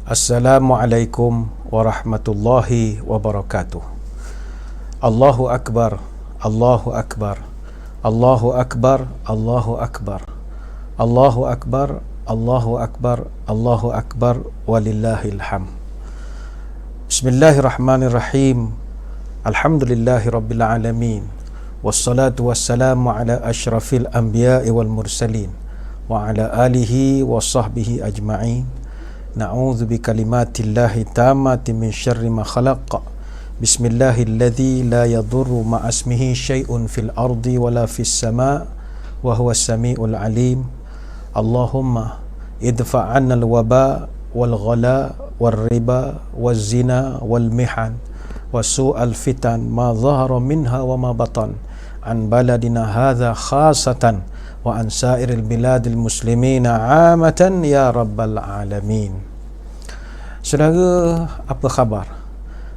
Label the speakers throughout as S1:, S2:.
S1: Assalamualaikum warahmatullahi wabarakatuh. Allahu Akbar, Allahu Akbar, Allahu Akbar, Allahu Akbar, Allahu Akbar, Allahu Akbar, Allahu Akbar, walillahil hamd. Bismillahirrahmanirrahim. Alhamdulillahi rabbil alamin. Wassalatu wassalamu ala asyrafil anbiya'i wal mursalin wa ala alihi wa sahbihi ajma'in. Na'udzu bi kalimatillahi tammati min syarri ma khalaq. Bismillahilladzi la yadurru ma'asmihi syai'un fil ardi wala fis sama' wa huwas samiul alim. Allahumma idfa' 'anna al-waba wal ghala wal riba waz zina wal mihan wa su'al fitan ma dhahara minha wa ma batan an baladina hadza khasatan wa an sairil biladil muslimina 'amatan ya rabbal alamin. Saudara, apa khabar?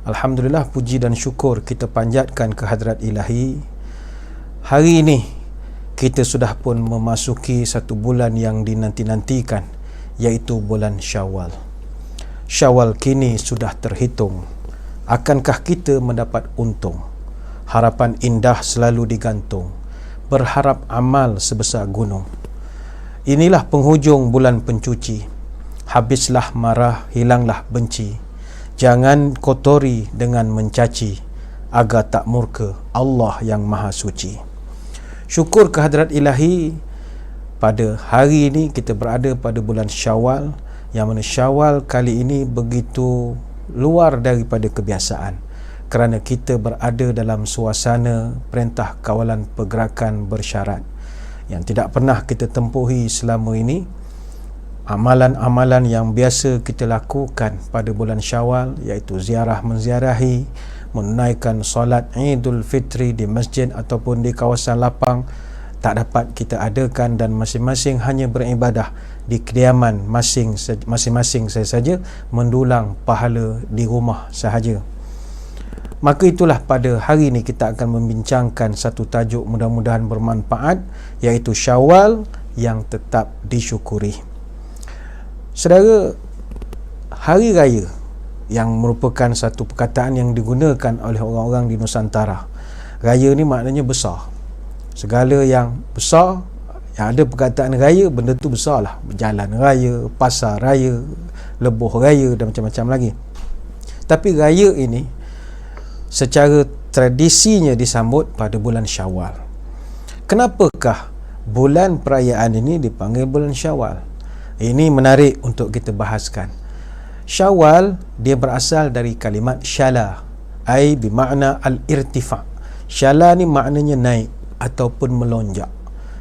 S1: Alhamdulillah, puji dan syukur kita panjatkan ke hadrat Ilahi. Hari ini kita sudah pun memasuki satu bulan yang dinanti-nantikan, iaitu bulan Syawal. Syawal kini sudah terhitung. Akankah kita mendapat untung? Harapan indah selalu digantung, berharap amal sebesar gunung. Inilah penghujung bulan pencuci. Habislah marah, hilanglah benci. Jangan kotori dengan mencaci, agar tak murka Allah yang Maha Suci. Syukur kehadrat Ilahi, pada hari ini kita berada pada bulan Syawal, yang mana Syawal kali ini begitu luar daripada kebiasaan, kerana kita berada dalam suasana perintah kawalan pergerakan bersyarat yang tidak pernah kita tempuhi selama ini. Amalan-amalan yang biasa kita lakukan pada bulan Syawal, iaitu ziarah menziarahi, menunaikan solat Idul Fitri di masjid ataupun di kawasan lapang, tak dapat kita adakan, dan masing-masing hanya beribadah di kediaman masing-masing saja, mendulang pahala di rumah sahaja. Maka itulah pada hari ini kita akan membincangkan satu tajuk mudah-mudahan bermanfaat, iaitu Syawal yang tetap disyukuri. Saudara, hari raya yang merupakan satu perkataan yang digunakan oleh orang-orang di Nusantara. Raya ni maknanya besar. Segala yang besar, yang ada perkataan raya, benda tu besar lah. Jalan raya, pasar raya, lebuh raya dan macam-macam lagi. Tapi raya ini secara tradisinya disambut pada bulan Syawal. Kenapakah bulan perayaan ini dipanggil bulan Syawal? Ini menarik untuk kita bahaskan. Syawal dia berasal dari kalimat syala, ai bermakna al-irtifa'. Syala ni maknanya naik ataupun melonjak.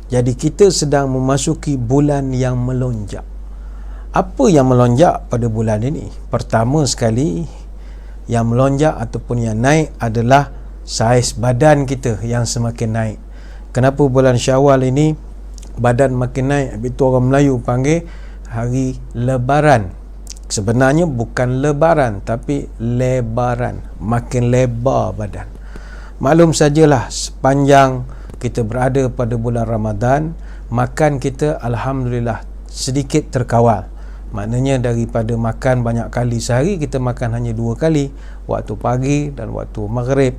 S1: Jadi kita sedang memasuki bulan yang melonjak. Apa yang melonjak pada bulan ini? Pertama sekali, yang melonjak ataupun yang naik adalah saiz badan kita yang semakin naik. Kenapa bulan Syawal ini badan makin naik? Itu orang Melayu panggil hari lebaran. Sebenarnya bukan lebaran, tapi lebaran, makin lebar badan. Maklum sajalah, sepanjang kita berada pada bulan Ramadan, makan kita alhamdulillah sedikit terkawal. Maknanya daripada makan banyak kali sehari, kita makan hanya 2 kali, waktu pagi dan waktu maghrib.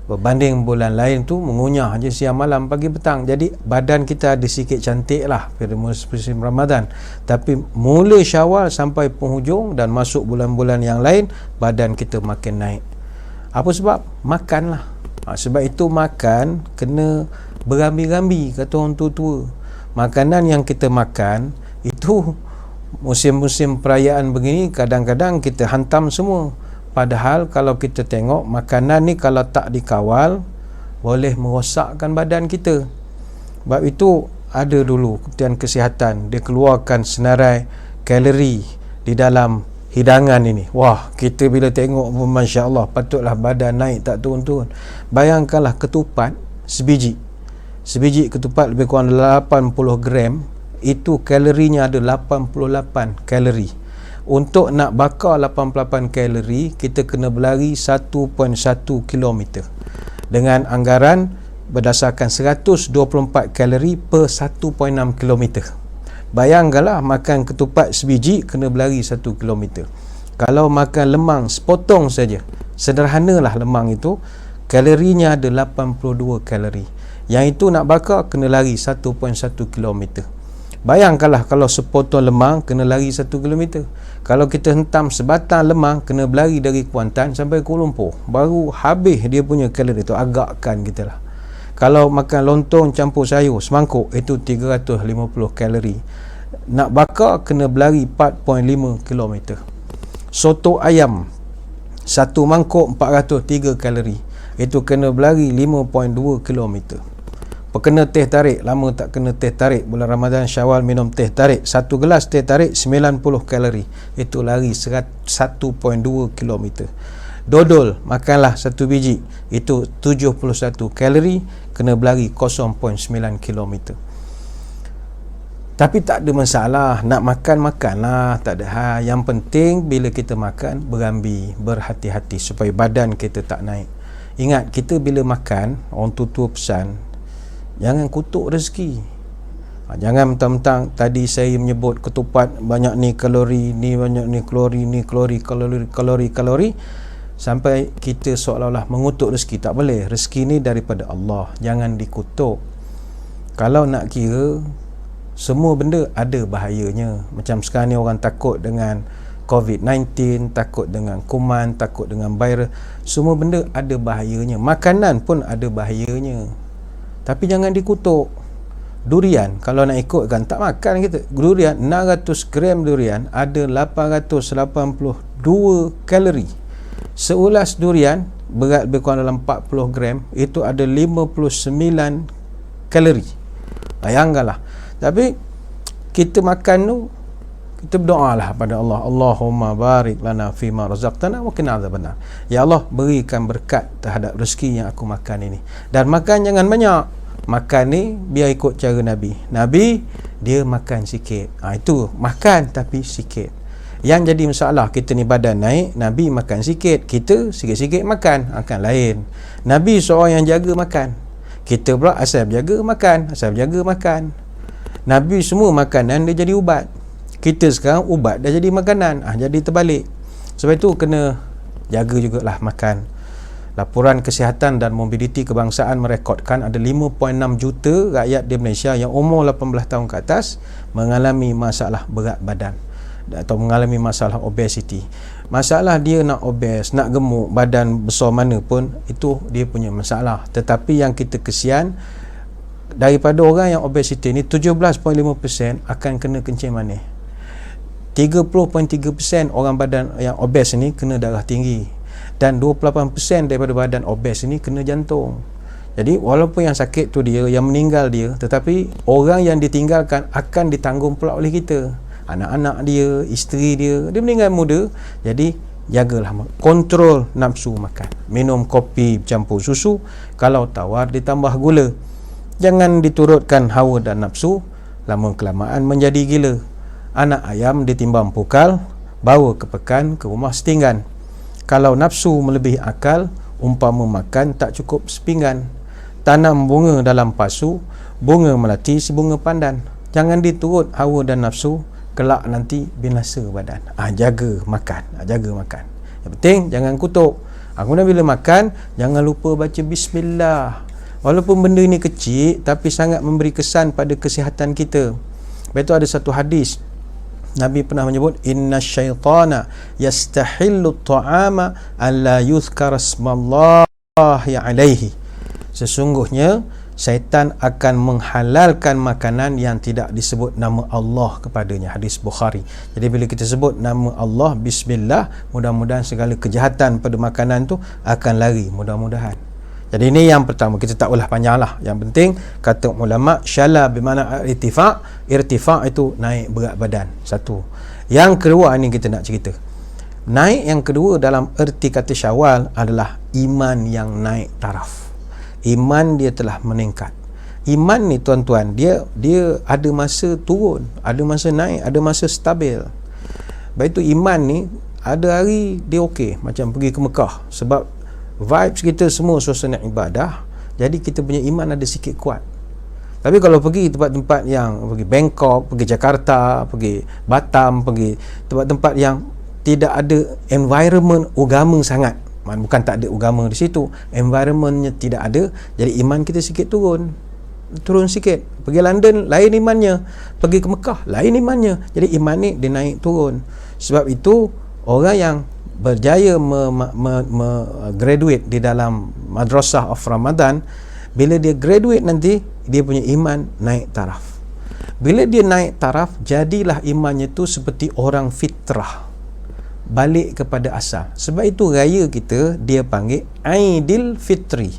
S1: Berbanding bulan lain tu mengunyah je siang malam, pagi petang. Jadi badan kita ada sikit cantik lah pada musim Ramadan. Tapi mula Syawal sampai penghujung dan masuk bulan-bulan yang lain, badan kita makin naik. Apa sebab? Makan lah. Sebab itu makan kena berambi-rambi, kata orang tua-tua. Makanan yang kita makan itu musim-musim perayaan begini kadang-kadang kita hantam semua. Padahal kalau kita tengok, makanan ni kalau tak dikawal boleh merosakkan badan kita. Sebab itu ada dulu Kementerian Kesihatan, dia keluarkan senarai kalori di dalam hidangan ini. Wah, kita bila tengok, Masya Allah, patutlah badan naik tak turun-turun. Bayangkanlah ketupat sebiji ketupat lebih kurang 80 gram, itu kalorinya ada 88 kalori. Untuk nak bakar 88 kalori, kita kena berlari 1.1 km dengan anggaran berdasarkan 124 kalori per 1.6 km. Bayangkanlah makan ketupat sebiji kena berlari 1 km. Kalau makan lemang sepotong saja, sederhanalah lemang itu, kalorinya ada 82 kalori. Yang itu nak bakar kena lari 1.1 km. Bayangkanlah kalau sepotong lemang kena lari 1 km. Kalau kita hentam sebatang lemang kena berlari dari Kuantan sampai Kuala Lumpur, baru habis dia punya kalori itu. Agakkan kita lah. Kalau makan lontong campur sayur semangkuk, itu 350 kalori. Nak bakar kena berlari 4.5 km. Soto ayam satu mangkuk 403 kalori, itu kena berlari 5.2 km. Perkena teh tarik, lama tak kena teh tarik, bulan Ramadan Syawal minum teh tarik, satu gelas teh tarik 90 kalori, itu lari 1.2 km. Dodol makanlah satu biji, itu 71 kalori, kena berlari 0.9 km. Tapi tak ada masalah, nak makanlah, tak ada hal. Yang penting bila kita makan berambi, berhati-hati supaya badan kita tak naik. Ingat, kita bila makan, orang tua pesan, jangan kutuk rezeki. Jangan mentang-mentang tadi saya menyebut ketupat banyak ni kalori, ni banyak ni kalori, ni kalori, sampai kita seolah-olah mengutuk rezeki. Tak boleh. Rezeki ni daripada Allah, jangan dikutuk. Kalau nak kira, semua benda ada bahayanya. Macam sekarang ni orang takut dengan COVID-19, takut dengan kuman, takut dengan virus. Semua benda ada bahayanya. Makanan pun ada bahayanya. Tapi jangan dikutuk. Durian, kalau nak ikutkan, tak makan kita. Durian, 600 gram durian ada 882 kalori. Seulas durian berat lebih kurang dalam 40 gram, itu ada 59 kalori. Bayangkanlah. Tapi kita makan tu, kita berdoa lah pada Allah, Allahumma barik lana fima razaqtana wa qina adzabannar. Ya Allah, berikan berkat terhadap rezeki yang aku makan ini. Dan makan jangan banyak. Makan ni biar ikut cara Nabi. Nabi dia makan sikit. Itu makan tapi sikit. Yang jadi masalah, kita ni badan naik, Nabi makan sikit, kita sikit-sikit makan, akan lain. Nabi seorang yang jaga makan. Kita pula asal berjaga makan. Nabi semua makanan dia jadi ubat. Kita sekarang ubat dah jadi makanan. Jadi terbalik. Sebab itu kena jaga jugalah makan. Laporan Kesihatan dan Mobiliti Kebangsaan merekodkan ada 5.6 juta rakyat di Malaysia yang umur 18 tahun ke atas mengalami masalah berat badan atau mengalami masalah obesiti. Masalah dia nak obes, nak gemuk, badan besar mana pun, itu dia punya masalah. Tetapi yang kita kesian, daripada orang yang obesiti ni 17.5% akan kena kencing manis. 30.3% orang badan yang obes ni kena darah tinggi, dan 28% daripada badan obes ni kena jantung. Jadi walaupun yang sakit tu dia, yang meninggal dia, tetapi orang yang ditinggalkan akan ditanggung pula oleh kita. Anak-anak dia, isteri dia meninggal muda. Jadi jagalah, kontrol nafsu makan. Minum kopi campur susu, kalau tawar ditambah gula. Jangan diturutkan hawa dan nafsu, lama kelamaan menjadi gila. Anak ayam ditimbang pukal, bawa ke pekan ke rumah setinggan. Kalau nafsu melebihi akal, umpama makan tak cukup sepinggan. Tanam bunga dalam pasu, bunga melati si bunga pandan. Jangan diturut hawa dan nafsu, kelak nanti binasa badan. Jaga makan. Yang penting jangan kutuk. Kemudian bila makan, jangan lupa baca bismillah. Walaupun benda ni kecil, tapi sangat memberi kesan pada kesihatan kita. Lepas itu ada satu hadis, Nabi pernah menyebut, inna syaitana yastahillu ta'ama alla yuzkara smallahi alaihi. Sesungguhnya syaitan akan menghalalkan makanan yang tidak disebut nama Allah kepadanya. Hadis Bukhari. Jadi bila kita sebut nama Allah, bismillah, mudah-mudahan segala kejahatan pada makanan tu akan lari, mudah-mudahan. Jadi ini yang pertama, kita tak ulah panjang lah. Yang penting, kata ulama, syala bermakna irtifa'. Irtifa' itu naik berat badan. Satu. Yang kedua, ini kita nak cerita. Naik yang kedua dalam erti kata Syawal adalah iman yang naik taraf. Iman dia telah meningkat. Iman ni tuan-tuan, dia ada masa turun, ada masa naik, ada masa stabil. Baik itu iman ni, ada hari dia okey, macam pergi ke Mekah, sebab vibes kita semua suasana ibadah, jadi kita punya iman ada sikit kuat. Tapi kalau pergi tempat-tempat yang, pergi Bangkok, pergi Jakarta, pergi Batam, pergi tempat-tempat yang tidak ada environment agama sangat. Bukan tak ada agama di situ, environmentnya tidak ada, jadi iman kita sikit turun sikit. Pergi London lain imannya, pergi ke Mekah lain imannya, jadi iman ni dia naik turun. Sebab itu orang yang berjaya graduate di dalam Madrasah of Ramadan, bila dia graduate nanti, dia punya iman naik taraf. Bila dia naik taraf, jadilah imannya tu seperti orang fitrah, balik kepada asal. Sebab itu raya kita dia panggil Aidil Fitri.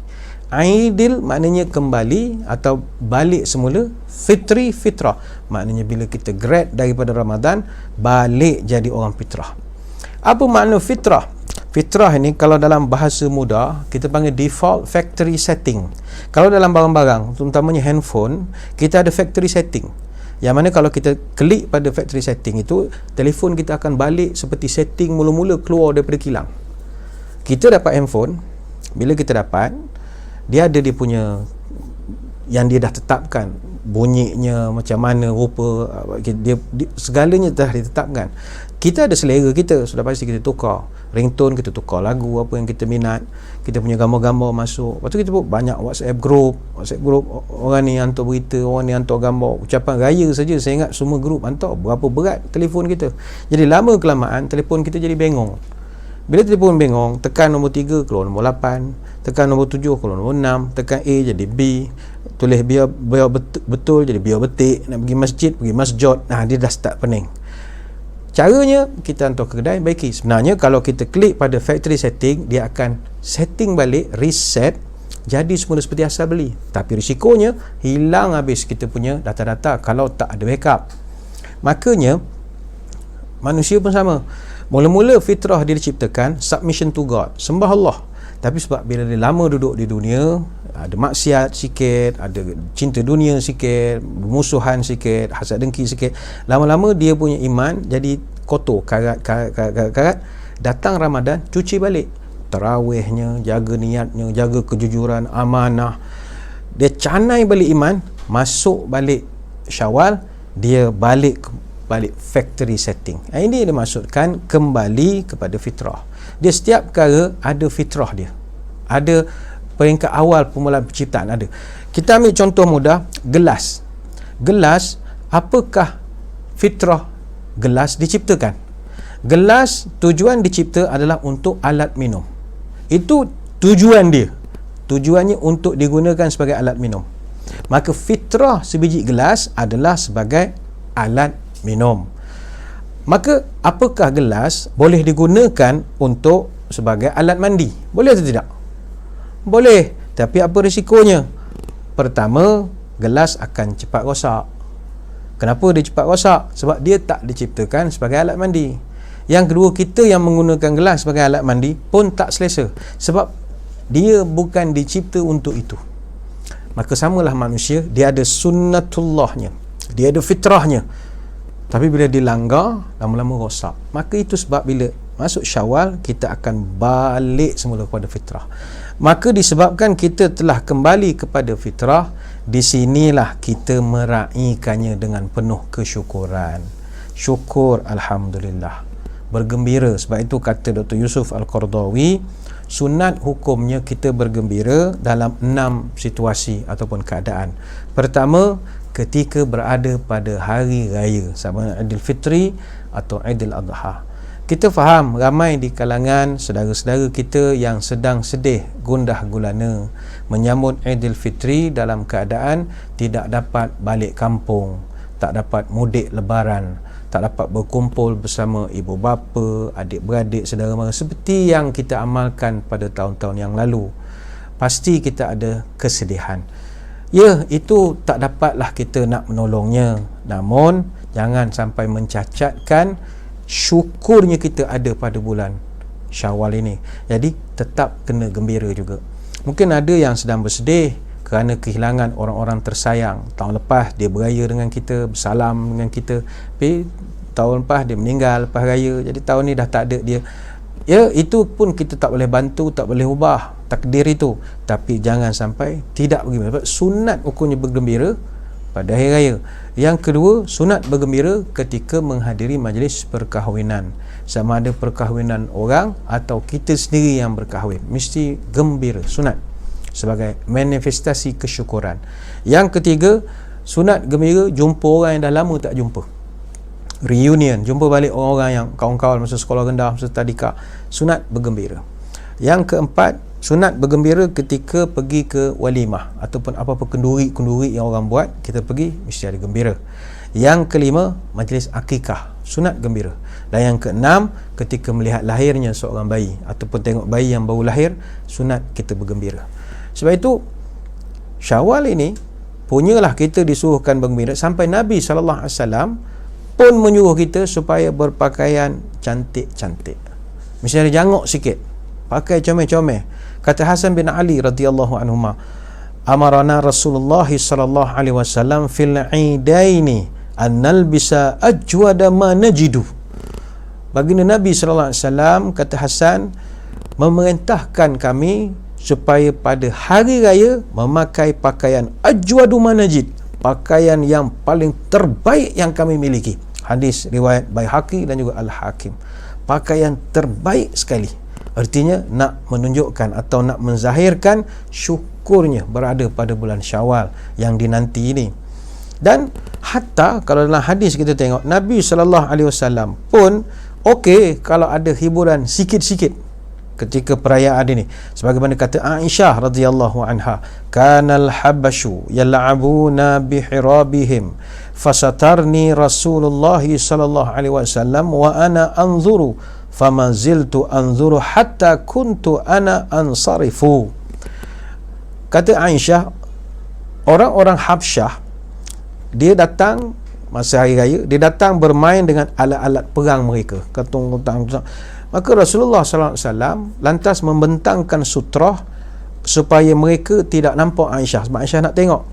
S1: Aidil maknanya kembali atau balik semula, fitri fitrah maknanya bila kita grad daripada Ramadan, balik jadi orang fitrah. Apa makna fitrah? Fitrah ini kalau dalam bahasa muda kita panggil default factory setting. Kalau dalam barang-barang, terutamanya handphone, kita ada factory setting. Yang mana kalau kita klik pada factory setting itu, telefon kita akan balik seperti setting mula-mula keluar daripada kilang. Kita dapat handphone, bila kita dapat, dia ada dia punya yang dia dah tetapkan, bunyinya macam mana, rupa dia segalanya dah ditetapkan. Kita ada selera kita, sudah pasti kita tukar ringtone, kita tukar lagu apa yang kita minat, kita punya gambar-gambar masuk. Lepas tu kita pun banyak WhatsApp group, orang ni hantar berita, orang ni hantar gambar, ucapan raya saja saya ingat semua group hantar. Berapa berat telefon kita. Jadi lama kelamaan telefon kita jadi bengong. Bila telefon bengong, tekan nombor 3 keluar nombor 8, tekan nombor 7 keluar nombor 6, tekan A jadi B, tulis biar betul jadi biar betik, nak pergi masjid pergi masjid. Dia dah start pening. Caranya kita hantar ke kedai, baiki. Sebenarnya kalau kita klik pada factory setting, dia akan setting balik, reset, jadi semula seperti asal beli. Tapi risikonya hilang habis kita punya data-data kalau tak ada backup. Makanya manusia pun sama. Mula-mula fitrah dia diciptakan submission to God, sembah Allah. Tapi sebab bila dia lama duduk di dunia, ada maksiat sikit, ada cinta dunia sikit, musuhan sikit, hasad dengki sikit, lama-lama dia punya iman jadi kotor, karat. Datang Ramadan, cuci balik tarawihnya, jaga niatnya, jaga kejujuran, amanah, dia canai balik iman. Masuk balik Syawal, dia balik factory setting. Ini dia maksudkan kembali kepada fitrah. Dia setiap perkara ada fitrah dia, ada peringkat awal permulaan penciptaan ada. Kita ambil contoh mudah, gelas. Apakah fitrah gelas diciptakan? Gelas tujuan dicipta adalah untuk alat minum. Itu tujuan dia. Tujuannya untuk digunakan sebagai alat minum. Maka fitrah sebiji gelas adalah sebagai alat minum. Maka apakah gelas boleh digunakan untuk sebagai alat mandi? Boleh atau tidak? Boleh. Tapi apa risikonya? Pertama, gelas akan cepat rosak. Kenapa dia cepat rosak? Sebab dia tak diciptakan sebagai alat mandi. Yang kedua, kita yang menggunakan gelas sebagai alat mandi pun tak selesa, sebab dia bukan dicipta untuk itu. Maka samalah manusia, dia ada sunnatullahnya, dia ada fitrahnya. Tapi bila dilanggar, lama-lama rosak. Maka itu sebab bila masuk Syawal, kita akan balik semula kepada fitrah. Maka disebabkan kita telah kembali kepada fitrah, di sinilah kita meraihkannya dengan penuh kesyukuran. Syukur, alhamdulillah, bergembira. Sebab itu kata Dr. Yusuf Al-Qardawi, sunat hukumnya kita bergembira dalam 6 situasi ataupun keadaan. Pertama, ketika berada pada hari raya, sama Aidil Fitri atau Aidil Adha. Kita faham ramai di kalangan saudara-saudara kita yang sedang sedih, gundah gulana menyambut Aidil Fitri dalam keadaan tidak dapat balik kampung, tak dapat mudik lebaran, tak dapat berkumpul bersama ibu bapa, adik-beradik, saudara mara seperti yang kita amalkan pada tahun-tahun yang lalu. Pasti kita ada kesedihan. Ya, itu tak dapatlah kita nak menolongnya. Namun jangan sampai mencacatkan syukurnya kita ada pada bulan Syawal ini. Jadi tetap kena gembira juga. Mungkin ada yang sedang bersedih kerana kehilangan orang-orang tersayang. Tahun lepas dia beraya dengan kita, bersalam dengan kita, tapi tahun lepas dia meninggal lepas raya, jadi tahun ni dah tak ada dia. Ya, itu pun kita tak boleh bantu, tak boleh ubah takdir itu. Tapi jangan sampai tidak bergembira. Sunat hukumnya bergembira pada hari raya. Yang kedua, sunat bergembira ketika menghadiri majlis perkahwinan. Sama ada perkahwinan orang atau kita sendiri yang berkahwin, mesti gembira, sunat, sebagai manifestasi kesyukuran. Yang ketiga, sunat gembira jumpa orang yang dah lama tak jumpa, reunion, jumpa balik orang-orang yang kawan-kawan masa sekolah rendah, masa tadika, sunat bergembira. Yang keempat, sunat bergembira ketika pergi ke walimah ataupun apa-apa kenduri-kenduri yang orang buat, kita pergi mesti ada gembira. Yang kelima, majlis akikah, sunat gembira. Dan yang keenam, ketika melihat lahirnya seorang bayi ataupun tengok bayi yang baru lahir, sunat kita bergembira. Sebab itu Syawal ini punyalah kita disuruhkan bergembira, sampai Nabi SAW pun menyuruh kita supaya berpakaian cantik-cantik. Mesti ada jangok sikit, pakai comel-comel. Kata Hasan bin Ali radhiyallahu anhuma, amarana Rasulullah sallallahu alaihi wasallam fil idaini an nalbisa ajwada ma najidu. Baginda Nabi sallallahu alaihi wasallam, kata Hasan, memerintahkan kami supaya pada hari raya memakai pakaian ajwadu ma najid, pakaian yang paling terbaik yang kami miliki. Hadis riwayat Baihaqi dan juga Al-Hakim. Pakaian terbaik sekali, artinya nak menunjukkan atau nak menzahirkan syukurnya berada pada bulan Syawal yang dinanti ini. Dan hatta kalau dalam hadis kita tengok, Nabi SAW pun okey kalau ada hiburan sikit-sikit ketika perayaan ini, sebagaimana kata Aisyah radhiyallahu anha, kanal habasyu yal'abuna bihirabihim fasatarni Rasulullah sallallahu alaihi wasallam wa ana anzuru fama ziltu anzuru hatta kuntu ana ansarifu. Kata Aisyah, orang-orang Habsyah dia datang masa hari raya, dia datang bermain dengan alat-alat perang mereka, ketong-ketong. Maka Rasulullah SAW lantas membentangkan sutrah supaya mereka tidak nampak Aisyah, sebab Aisyah nak tengok,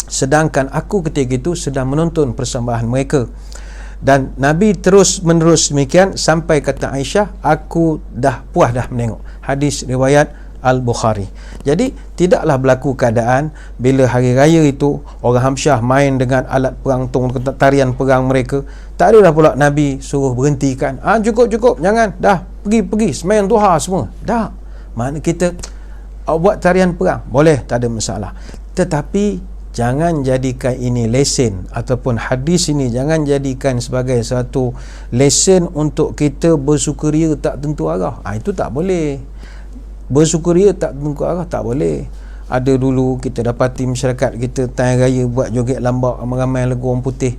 S1: sedangkan aku ketika itu sedang menonton persembahan mereka. Dan Nabi terus menerus demikian sampai kata Aisyah, aku dah puas dah menengok. Hadis riwayat Al-Bukhari. Jadi tidaklah berlaku keadaan bila hari raya itu orang Habsyah main dengan alat perang, tarian perang mereka, tak adalah pula Nabi suruh berhentikan, cukup, jangan, dah pergi sembahyang duha semua, dah. Mana kita buat tarian perang boleh, tak ada masalah, tetapi jangan jadikan ini lesen, ataupun hadis ini jangan jadikan sebagai satu lesen untuk kita bersukaria tak tentu arah. Itu tak boleh. Bersukaria tak tentu arah tak boleh. Ada dulu kita dapati masyarakat kita tanya raya buat joget lambak, ramai-ramai lagu orang putih.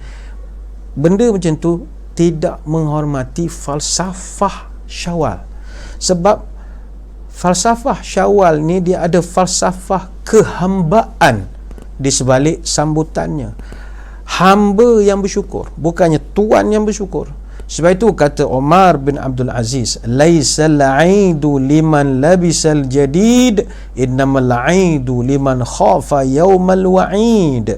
S1: Benda macam tu tidak menghormati falsafah Syawal. Sebab falsafah Syawal ni dia ada falsafah kehambaan di sebalik sambutannya. Hamba yang bersyukur, bukannya tuan yang bersyukur. Sebab itu kata Umar bin Abdul Aziz, laisal aidu liman labisal jadid, innamal aidu liman khafa yaumal wa'id.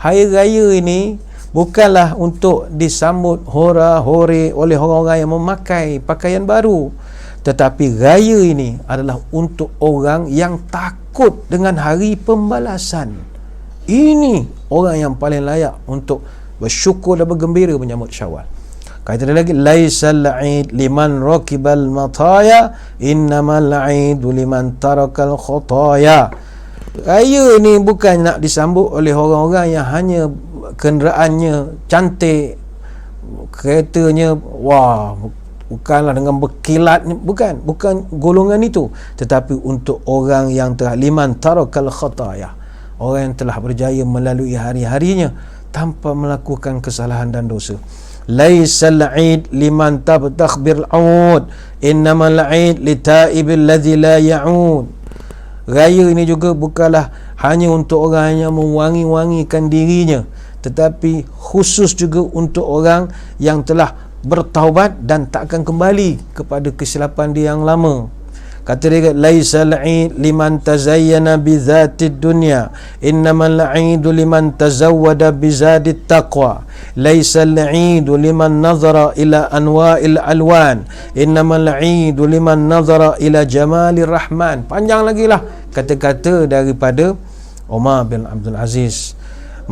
S1: Hari raya ini bukanlah untuk disambut hora-hore oleh orang-orang yang memakai pakaian baru, tetapi raya ini adalah untuk orang yang takut dengan hari pembalasan. Ini orang yang paling layak untuk bersyukur dan bergembira menyambut Syawal. Kata dia lagi, laisal aid liman rakibal mataya, innamal aidu liman tarakal khotaya. Raya ni bukan nak disambut oleh orang-orang yang hanya kenderaannya cantik, keretanya wah, bukanlah dengan berkilat, bukan golongan itu, tetapi untuk orang yang telah liman tarakal khotaya, orang yang telah berjaya melalui hari-harinya tanpa melakukan kesalahan dan dosa. Laisal aid liman tabtakh bil aud, innamal aid litaibil ladzi la yaud. Raya ini juga bukanlah hanya untuk orang yang mewangi-wangikan dirinya, tetapi khusus juga untuk orang yang telah bertaubat dan tak akan kembali kepada kesilapan dia yang lama. Kata dia, laisal aid liman tazayyana bi dzatid dunya, innamal aidu liman tazawwada bi zadit taqwa. Laisal aidu liman nazara ila anwa'il alwan, innamal aidu liman nazara ila jamalir rahman. Panjang lagi lah kata-kata daripada Umar bin Abdul Aziz.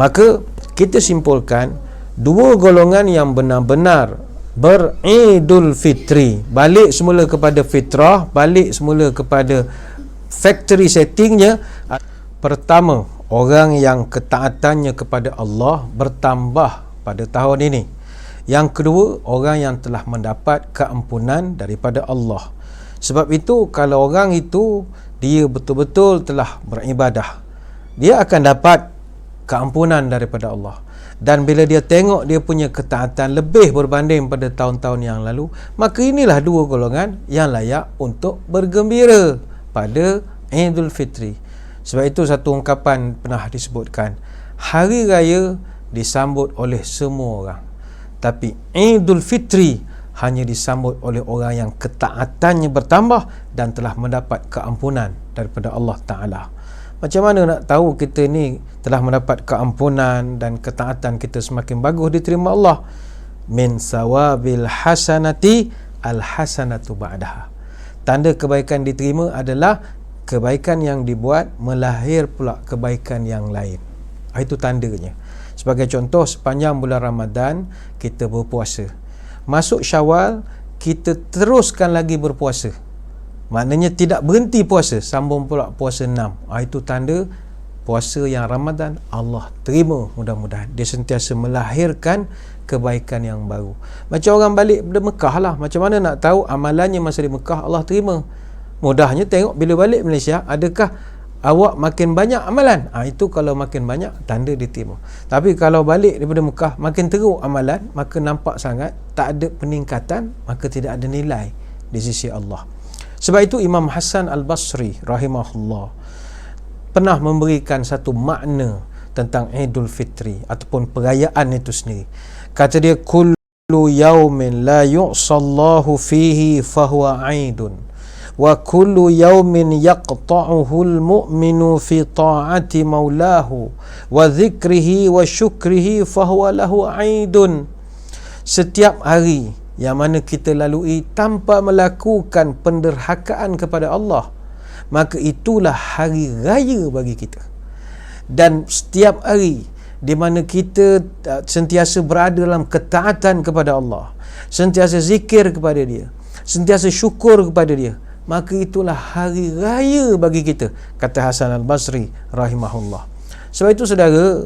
S1: Maka kita simpulkan dua golongan yang benar-benar beridul fitri, balik semula kepada fitrah, balik semula kepada factory settingnya. Pertama, orang yang ketaatannya kepada Allah bertambah pada tahun ini. Yang kedua, orang yang telah mendapat keampunan daripada Allah. Sebab itu, kalau orang itu dia betul-betul telah beribadah, dia akan dapat keampunan daripada Allah. Dan bila dia tengok dia punya ketaatan lebih berbanding pada tahun-tahun yang lalu, maka inilah dua golongan yang layak untuk bergembira pada Idul Fitri. Sebab itu satu ungkapan pernah disebutkan, hari raya disambut oleh semua orang, tapi Idul Fitri hanya disambut oleh orang yang ketaatannya bertambah dan telah mendapat keampunan daripada Allah Ta'ala. Macam mana nak tahu kita ni telah mendapat keampunan dan ketaatan kita semakin bagus diterima Allah? Min sawabil hasanati al hasanatu ba'daha. Tanda kebaikan diterima adalah kebaikan yang dibuat melahir pula kebaikan yang lain. Itu tandanya. Sebagai contoh, sepanjang bulan Ramadan kita berpuasa. Masuk Syawal kita teruskan lagi berpuasa. Maknanya tidak berhenti puasa, sambung pula puasa 6. Itu tanda puasa yang Ramadan Allah terima mudah-mudahan. Dia sentiasa melahirkan kebaikan yang baru. Macam orang balik dari Mekah lah. Macam mana nak tahu amalannya masa di Mekah Allah terima? Mudahnya tengok bila balik Malaysia, adakah awak makin banyak amalan? Itu kalau makin banyak, tanda diterima. Tapi kalau balik daripada Mekah makin teruk amalan, maka nampak sangat tak ada peningkatan, maka tidak ada nilai di sisi Allah. Sebab itu Imam Hasan Al-Basri rahimahullah pernah memberikan satu makna tentang Idul Fitri ataupun perayaan itu sendiri. Kata dia, kullu yaumin la yu'sallahu fihi fahuwa aidun wa kullu yaumin yaqta'uhu al-mu'minu fi ta'ati maulahu wa dhikrihi wa syukrihi fahuwa lahu aidun. Setiap hari yang mana kita lalui tanpa melakukan penderhakaan kepada Allah, maka itulah hari raya bagi kita. Dan setiap hari di mana kita sentiasa berada dalam ketaatan kepada Allah, sentiasa zikir kepada Dia, sentiasa syukur kepada Dia, maka itulah hari raya bagi kita, kata Hasan Al-Basri rahimahullah. Sebab itu saudara,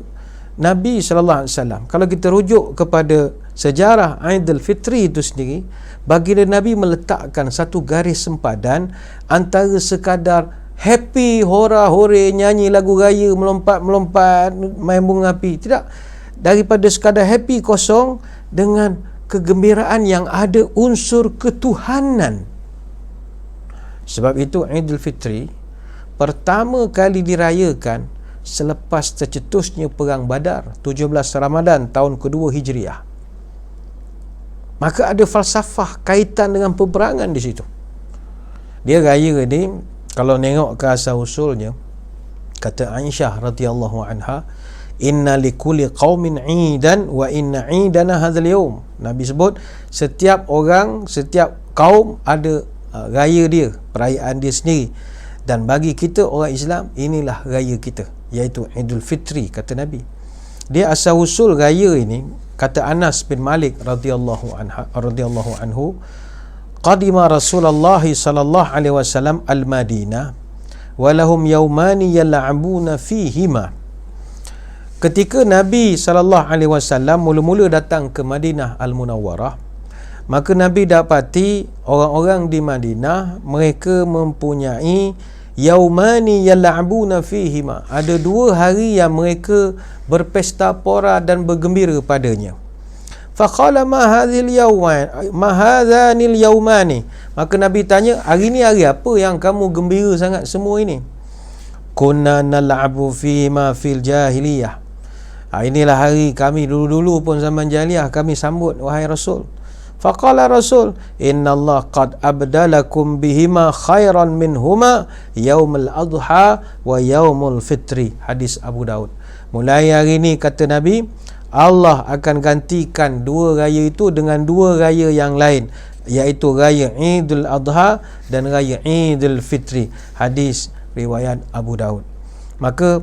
S1: Nabi SAW, kalau kita rujuk kepada sejarah Aidil Fitri itu sendiri, baginda Nabi meletakkan satu garis sempadan antara sekadar happy, hora-hore, nyanyi lagu raya, melompat-melompat, main bunga api, tidak, daripada sekadar happy kosong dengan kegembiraan yang ada unsur ketuhanan. Sebab itu Aidil Fitri pertama kali dirayakan selepas tercetusnya Perang Badar 17 Ramadan tahun kedua Hijriah. Maka ada falsafah kaitan dengan peperangan di situ. Dia raya ni, kalau tengok ke asal usulnya, kata Aisyah radhiyallahu anha, inna likulli qaumin 'idan wa inna 'idana hadzal yaum. Nabi sebut setiap orang, setiap kaum ada raya dia, perayaan dia sendiri, dan bagi kita orang Islam inilah raya kita, iaitu Idul Fitri, kata Nabi. Dia asal usul raya ini, kata Anas bin Malik radhiyallahu anhu, qadima Rasulullah sallallahu alaihi wasallam al-Madinah wa lahum yawmani yal'abuna fihima. Ketika Nabi sallallahu alaihi wasallam mula-mula datang ke Madinah Al-Munawwarah, maka Nabi dapati orang-orang di Madinah mereka mempunyai yaumani yal'abuna fihima, ada 2 hari yang mereka berpesta pora dan bergembira padanya. Faqala ma hadhil yawman ma hadhanil yawmani, maka Nabi tanya, hari ni hari apa yang kamu gembira sangat semua ini? Kunna nal'abu fihima fil jahiliyah, inilah hari kami dulu-dulu pun zaman jahiliyah kami sambut wahai Rasul. Faqala Rasul, inna Allah qad abdalakum bihima khairan minhuma yaumul adha wa yaumul fitri. Hadis Abu Daud. Mulai hari ini, kata Nabi, Allah akan gantikan 2 raya itu dengan 2 raya yang lain, iaitu raya Idul Adha dan raya Idul Fitri. Hadis riwayat Abu Daud. Maka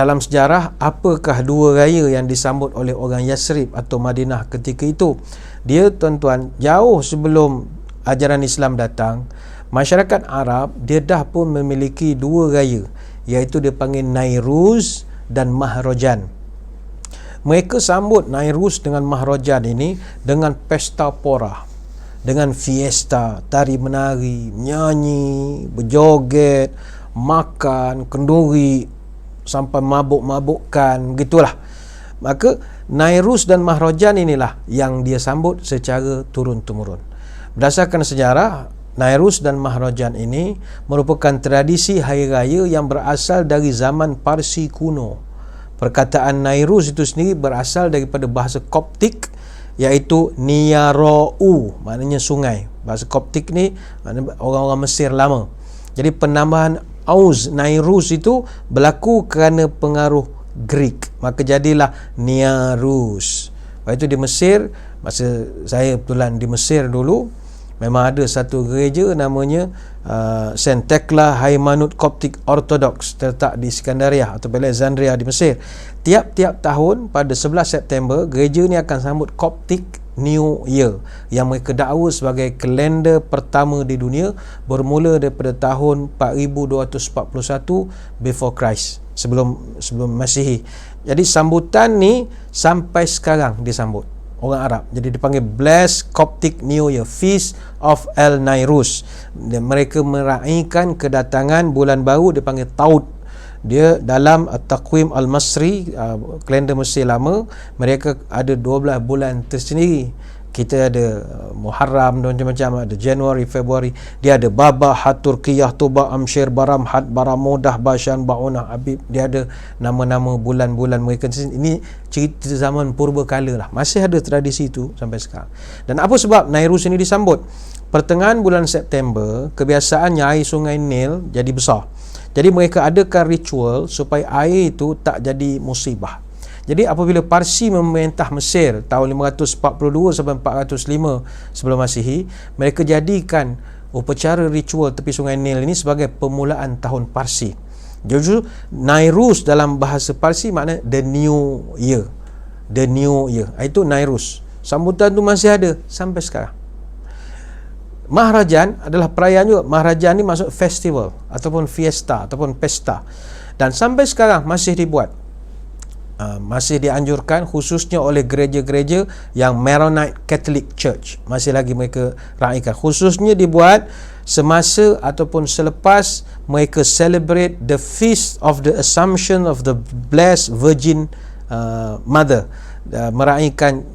S1: dalam sejarah, apakah dua raya yang disambut oleh orang Yasrib atau Madinah ketika itu? Dia, tuan-tuan, jauh sebelum ajaran Islam datang, masyarakat Arab dia dah pun memiliki dua raya, iaitu dia panggil Nairuz dan Mahrajan. Mereka sambut Nairuz dengan Mahrajan ini dengan pesta pora, dengan fiesta, tari menari, menyanyi, berjoget, makan, kenduri sampai mabuk-mabukkan, begitulah. Maka Nairuz dan Mahrajan inilah yang dia sambut secara turun-temurun. Berdasarkan sejarah, Nairuz dan Mahrajan ini merupakan tradisi hari raya yang berasal dari zaman Parsi kuno. Perkataan Nairuz itu sendiri berasal daripada bahasa Koptik, iaitu Niyara'u, maknanya sungai. Bahasa Koptik ni maknanya orang-orang Mesir lama. Jadi penambahan Auz, Nairuz itu berlaku kerana pengaruh Greek, maka jadilah Niaruz. Lepas itu di Mesir, masa saya kebetulan di Mesir dulu, memang ada satu gereja namanya Saint Tekla Haymanut Coptic Orthodox, terletak di Iskandaria atau Alexandria di Mesir. Tiap-tiap tahun pada 11 September, gereja ni akan sambut Coptic New Year yang mereka dakwa sebagai kalender pertama di dunia, bermula daripada tahun 4241 before Christ, sebelum Masihi. Jadi sambutan ni sampai sekarang disambut orang Arab. Jadi dipanggil Blessed Coptic New Year, Feast of El Nairuz. Dan mereka meraihkan kedatangan bulan baru, dipanggil Taud. Dia dalam Taqwim Al-Masri, kalender Mesir lama, mereka ada 12 bulan tersendiri. Kita ada Muharram dan macam-macam, ada Januari, Februari. Dia ada Baba, Hatur, Qiyah, Tuba, Amshir, Baram, Had, Baramudah, Bashan, Ba'unah, Habib. Dia ada nama-nama bulan-bulan mereka. Ini cerita zaman purba kala lah. Masih ada tradisi itu sampai sekarang. Dan apa sebab Nairuz ini disambut? Pertengahan bulan September, kebiasaannya air sungai Nil jadi besar. Jadi mereka adakan ritual supaya air itu tak jadi musibah. Jadi apabila Parsi memerintah Mesir tahun 542 sampai 405 sebelum Masihi, mereka jadikan upacara ritual tepi sungai Nil ini sebagai permulaan tahun Parsi. Jadi Nairuz dalam bahasa Parsi makna the new year. The new year. Itu Nairuz. Sambutan tu masih ada sampai sekarang. Mahrajan adalah perayaan juga. Mahrajan ni maksud festival ataupun fiesta ataupun pesta. Dan sampai sekarang masih dibuat. Masih dianjurkan khususnya oleh gereja-gereja yang Maronite Catholic Church. Masih lagi mereka raikan. Khususnya dibuat semasa ataupun selepas mereka celebrate the feast of the Assumption of the Blessed Virgin Mother. Meraihkan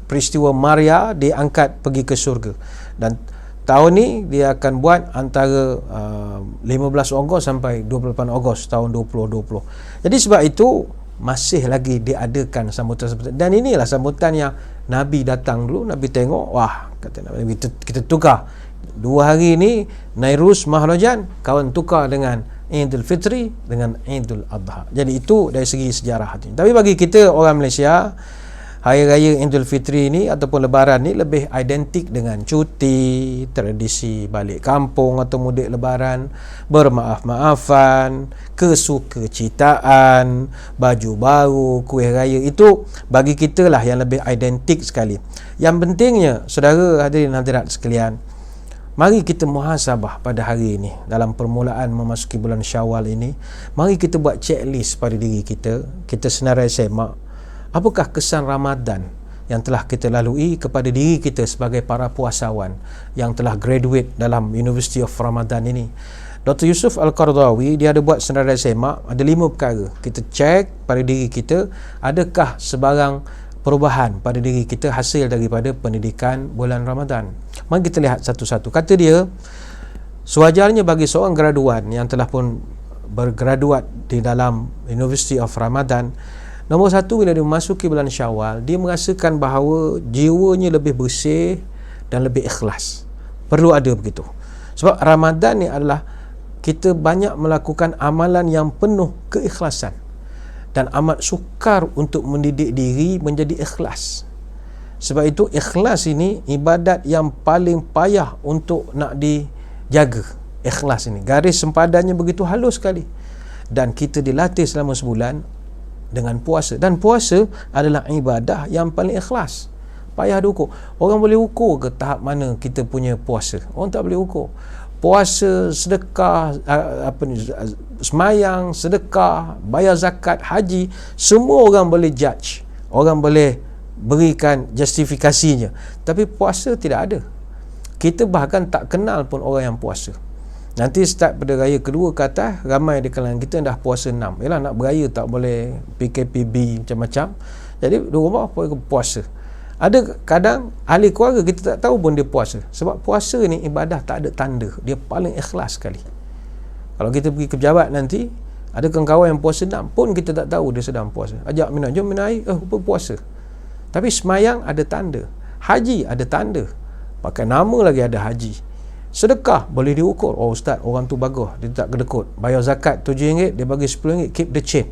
S1: peristiwa Maria diangkat pergi ke syurga. Dan tahun ni dia akan buat antara 15 Ogos sampai 28 Ogos tahun 2020. Jadi sebab itu masih lagi diadakan sambutan-sambutan. Dan inilah sambutan yang Nabi datang dulu, Nabi tengok, wah, kata Nabi, kita tukar. 2 hari ni Nairuz, Mahrajan, kawan tukar dengan Idul Fitri dengan Idul Adha. Jadi itu dari segi sejarah ini. Tapi bagi kita orang Malaysia, Hari Raya Idul Fitri ni ataupun Lebaran ni lebih identik dengan cuti, tradisi balik kampung atau mudik Lebaran, bermaaf-maafan, kesukecitaan, baju baru, kuih raya. Itu bagi kita lah yang lebih identik sekali. Yang pentingnya, saudara hadirin hadirat sekalian, mari kita muhasabah pada hari ini. Dalam permulaan memasuki bulan Syawal ini, mari kita buat checklist pada diri kita. Kita senarai semak, apakah kesan Ramadan yang telah kita lalui kepada diri kita sebagai para puasawan yang telah graduate dalam University of Ramadan ini. Dr. Yusuf Al-Qardawi, dia ada buat senarai semak, ada 5 perkara. Kita cek pada diri kita, adakah sebarang perubahan pada diri kita hasil daripada pendidikan bulan Ramadan. Mari kita lihat satu-satu. Kata dia, sewajarnya bagi seorang graduan yang telah pun bergraduat di dalam University of Ramadan, nombor 1, bila dia memasuki bulan Syawal, dia merasakan bahawa jiwanya lebih bersih dan lebih ikhlas. Perlu ada begitu. Sebab Ramadan ni adalah kita banyak melakukan amalan yang penuh keikhlasan. Dan amat sukar untuk mendidik diri menjadi ikhlas. Sebab itu ikhlas ini ibadat yang paling payah untuk nak dijaga. Ikhlas ini, garis sempadannya begitu halus sekali. dan kita dilatih selama sebulan dengan puasa, dan puasa adalah ibadah yang paling ikhlas. Payah diukur. Orang boleh ukur ke tahap mana kita punya puasa? Orang tak boleh ukur. Puasa, sedekah, semayang, sedekah, bayar zakat, haji, semua orang boleh judge, orang boleh berikan justifikasinya. Tapi puasa tidak ada. Kita bahkan tak kenal pun orang yang puasa. Nanti start pada raya kedua ke atas, ramai di kalangan kita dah puasa 6. Yalah, nak beraya tak boleh, PKPB macam-macam. Jadi di rumah puasa. Ada kadang ahli keluarga kita tak tahu pun dia puasa. Sebab puasa ni ibadah tak ada tanda. Dia paling ikhlas sekali. Kalau kita pergi ke pejabat nanti, ada kawan-kawan yang puasa 6 pun kita tak tahu dia sedang puasa. Ajak minum, jom minum air, puasa. Tapi semayang ada tanda. Haji ada tanda. Pakai nama lagi ada haji. Sedekah boleh diukur. Oh ustaz, orang tu bagus, dia tak kedekut. Bayar zakat RM7, dia bagi RM10, keep the chain.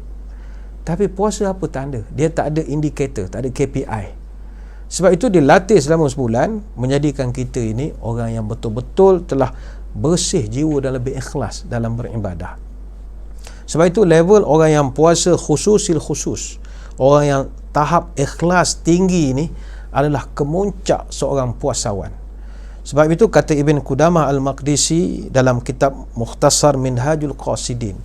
S1: Tapi puasa apa tanda? Dia tak ada indikator, tak ada KPI. Sebab itu dilatih selama sebulan, menjadikan kita ini orang yang betul-betul telah bersih jiwa dan lebih ikhlas dalam beribadah. Sebab itu level orang yang puasa khususil khusus, orang yang tahap ikhlas tinggi ini adalah kemuncak seorang puasawan. Sebab itu kata Ibn Qudamah Al-Maqdisi dalam kitab Mukhtasar Minhajul Qasidin,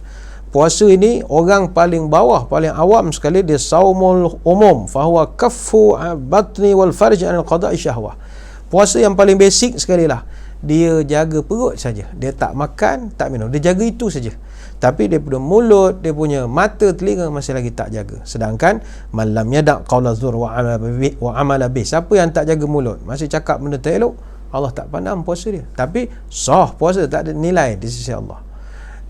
S1: puasa ini orang paling bawah, paling awam sekali, dia saumul umum, fahuwa kaffu batni wal farj anil qada'i syahwah. Puasa yang paling basic sekali lah, dia jaga perut saja, dia tak makan, tak minum, dia jaga itu saja. Tapi dia punya mulut, dia punya mata, telinga masih lagi tak jaga. Sedangkan malam yada' qawla zur wa amala bih, siapa yang tak jaga mulut, masih cakap benda tak elok, Allah tak pandang puasa dia. Tapi sah puasa, tak ada nilai di sisi Allah.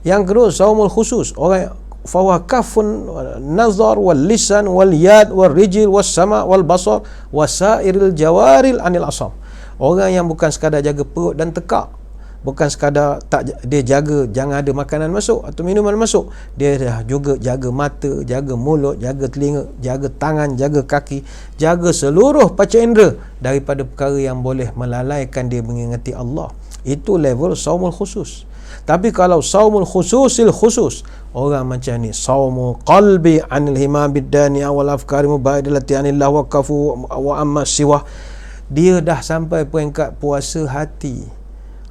S1: Yang kedua, saumul khusus, orang fahuwa kafun nazar wal lisan wal yad wal rijil was sama wal basar wasairil jawaril anil asam. Orang yang bukan sekadar jaga perut dan tekak, bukan sekadar tak dia jaga jangan ada makanan masuk atau minuman masuk, dia dah juga jaga mata, jaga mulut, jaga telinga, jaga tangan, jaga kaki, jaga seluruh panca indera daripada perkara yang boleh melalaikan dia mengingati Allah. Itu level saumul khusus. Tapi kalau saumul khususil khusus, orang macam ni, saumul qalbi anil himam biddani wal afkari mubadilati anillah wa kafu wa amma siwa, dia dah sampai peringkat puasa hati.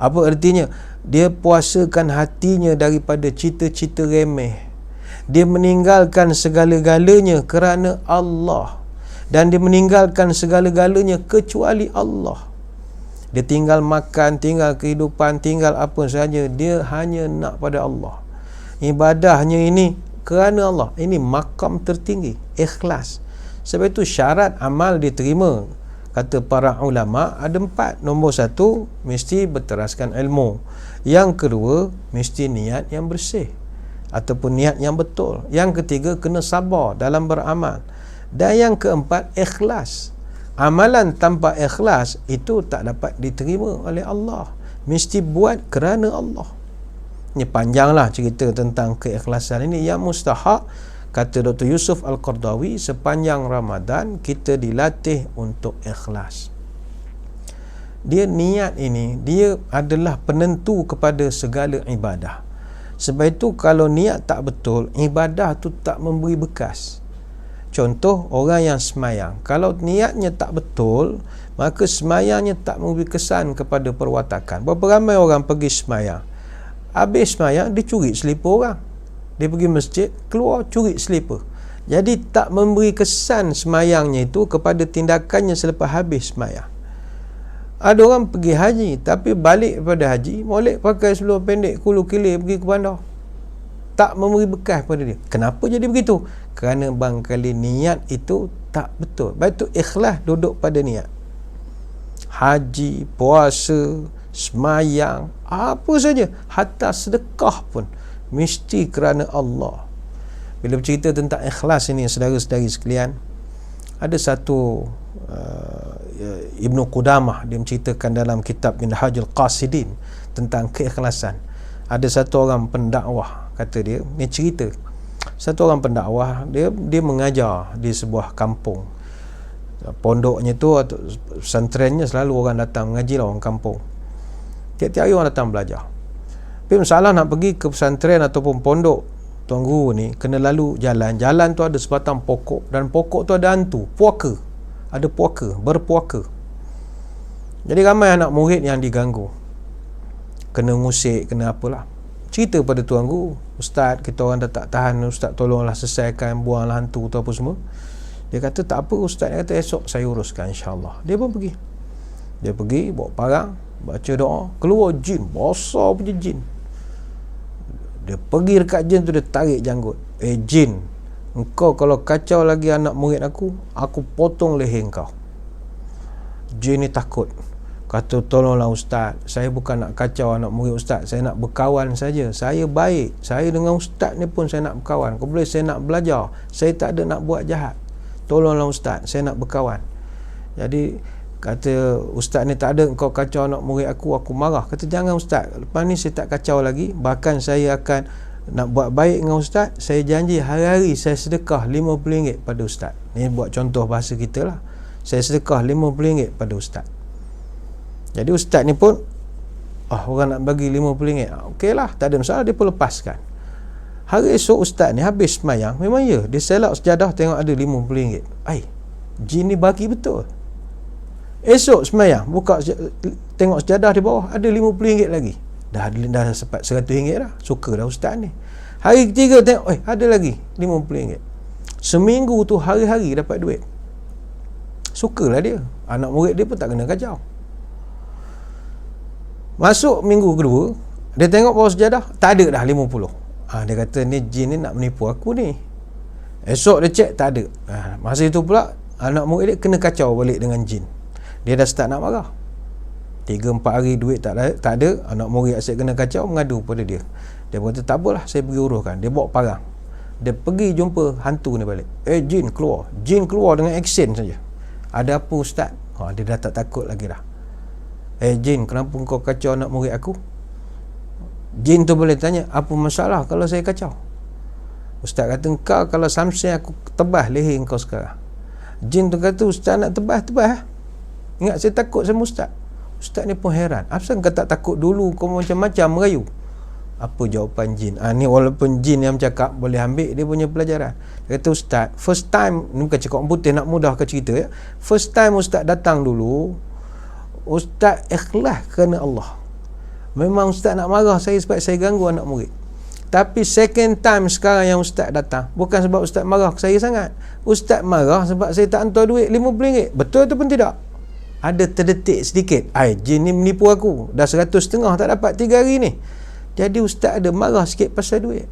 S1: Apa artinya? Dia puasakan hatinya daripada cita-cita remeh. Dia meninggalkan segala-galanya kerana Allah, dan dia meninggalkan segala-galanya kecuali Allah. Dia tinggal makan, tinggal kehidupan, tinggal apa saja, dia hanya nak pada Allah. Ibadahnya ini kerana Allah. Ini makam tertinggi, ikhlas. Sebab itu syarat amal diterima, kata para ulama, ada 4. Nombor 1, mesti berteraskan ilmu. Yang kedua, mesti niat yang bersih ataupun niat yang betul. Yang ketiga, kena sabar dalam beramal. Dan yang keempat, ikhlas. Amalan tanpa ikhlas itu tak dapat diterima oleh Allah. Mesti buat kerana Allah. Ini panjanglah cerita tentang keikhlasan ini yang mustahak. Kata Dr. Yusuf Al-Qardawi, sepanjang Ramadan kita dilatih untuk ikhlas. Dia niat ini, dia adalah penentu kepada segala ibadah. Sebab itu kalau niat tak betul, ibadah tu tak memberi bekas. Contoh, orang yang semayang, kalau niatnya tak betul, maka semayangnya tak memberi kesan kepada perwatakan. Berapa ramai orang pergi semayang, habis semayang dia curi selipar orang, dia pergi masjid, keluar curi selipar. Jadi tak memberi kesan semayangnya itu kepada tindakannya selepas habis semayang. Ada orang pergi haji, tapi balik pada haji molek pakai seluar pendek kulu kilir pergi ke bandar, tak memberi bekas pada dia. Kenapa jadi begitu? Kerana barangkali niat itu tak betul. Baik itu ikhlas duduk pada niat. Haji, puasa, semayang, apa saja, hatta sedekah pun mesti kerana Allah. Bila bercerita tentang ikhlas ini, saudara-saudari sekalian, ada satu Ibn Qudamah, dia menceritakan dalam kitab Minhajul Qasidin tentang keikhlasan. Ada satu orang pendakwah, kata dia, ni cerita satu orang pendakwah, dia mengajar di sebuah kampung. Pondoknya tu atau pesantrennya selalu orang datang mengaji lah, orang kampung. Tiap-tiap hari orang datang belajar. Tapi masalah nak pergi ke pesantren ataupun pondok Tuan Guru ni kena lalu jalan. Jalan tu ada sebatang pokok, dan pokok tu ada hantu, puaka. Ada puaka, berpuaka. Jadi ramai anak murid yang diganggu, kena ngusik, kena apalah. Cerita pada Tuan Guru, Ustaz, kita orang dah tak tahan, Ustaz tolonglah selesaikan, buanglah hantu tu apa semua. Dia kata tak apa Ustaz. Dia kata esok saya uruskan, insyaAllah. Dia pun pergi. Dia pergi bawa parang, baca doa, keluar jin, besar punya jin. Dia pergi dekat jin tu, dia tarik janggut. Jin, engkau kalau kacau lagi anak murid aku potong leher kau. Jin ni takut, kata tolonglah Ustaz, saya bukan nak kacau anak murid Ustaz, saya nak berkawan saja. Saya baik, saya dengan Ustaz ni pun saya nak berkawan. Kau boleh, saya nak belajar, saya tak ada nak buat jahat. Tolonglah Ustaz, saya nak berkawan. Jadi kata Ustaz ni, tak ada kau kacau anak murid aku marah. Kata jangan Ustaz, lepas ni saya tak kacau lagi, bahkan saya akan nak buat baik dengan Ustaz. Saya janji hari-hari saya sedekah RM50 pada Ustaz. Ni buat contoh bahasa kita lah. Saya sedekah RM50 pada Ustaz. Jadi Ustaz ni pun, orang nak bagi RM50, okey lah, tak ada masalah, dia pun lepaskan. Hari esok Ustaz ni habis semayang, memang ya, dia selak sejadah tengok ada RM50. Jin ni bagi betul. Esok semayang, buka tengok sejadah di bawah, ada RM50 lagi. Dah sempat RM100 dah. Suka dah Ustaz ni. Hari ketiga tengok, ada lagi RM50. Seminggu tu hari-hari dapat duit. Sukalah dia. Anak murid dia pun tak kena kacau. Masuk minggu kedua, dia tengok bawah sejadah, tak ada dah RM50. Dia kata ni jin ni nak menipu aku ni. Esok dia cek, tak ada. Masa itu pula anak murid dia kena kacau balik dengan jin. Dia dah start nak marah. 3-4 hari duit tak ada. Anak murid asyik kena kacau, mengadu pada dia. Dia kata tak apalah, saya pergi uruskan. Dia bawa parang, dia pergi jumpa hantu ni balik. Jin keluar. Jin keluar dengan action saja. Ada apa Ustaz? Dia dah tak takut lagi dah. Jin, kenapa kau kacau anak murid aku? Jin tu boleh tanya, apa masalah kalau saya kacau? Ustaz kata, kau kalau samseng aku tebas leher kau sekarang. Jin tu kata, Ustaz nak tebas. Ingat saya takut sama Ustaz. Ustaz ni pun heran, apasal kau tak takut dulu, kau macam-macam merayu? Apa jawapan jin? Ni walaupun jin yang cakap, boleh ambil dia punya pelajaran. Dia kata, Ustaz, first time, ni bukan cakap orang putih, nak mudahkan cerita ya. First time Ustaz datang dulu, Ustaz ikhlas kerana Allah. Memang Ustaz nak marah saya sebab saya ganggu anak murid. Tapi second time sekarang yang Ustaz datang, bukan sebab Ustaz marah saya sangat. Ustaz marah sebab saya tak hantar duit RM50. Betul tu pun tidak? Ada terdetik sedikit, jin ni menipu aku, dah 100.5 tak dapat 3 hari ni. Jadi Ustaz ada marah sikit pasal duit.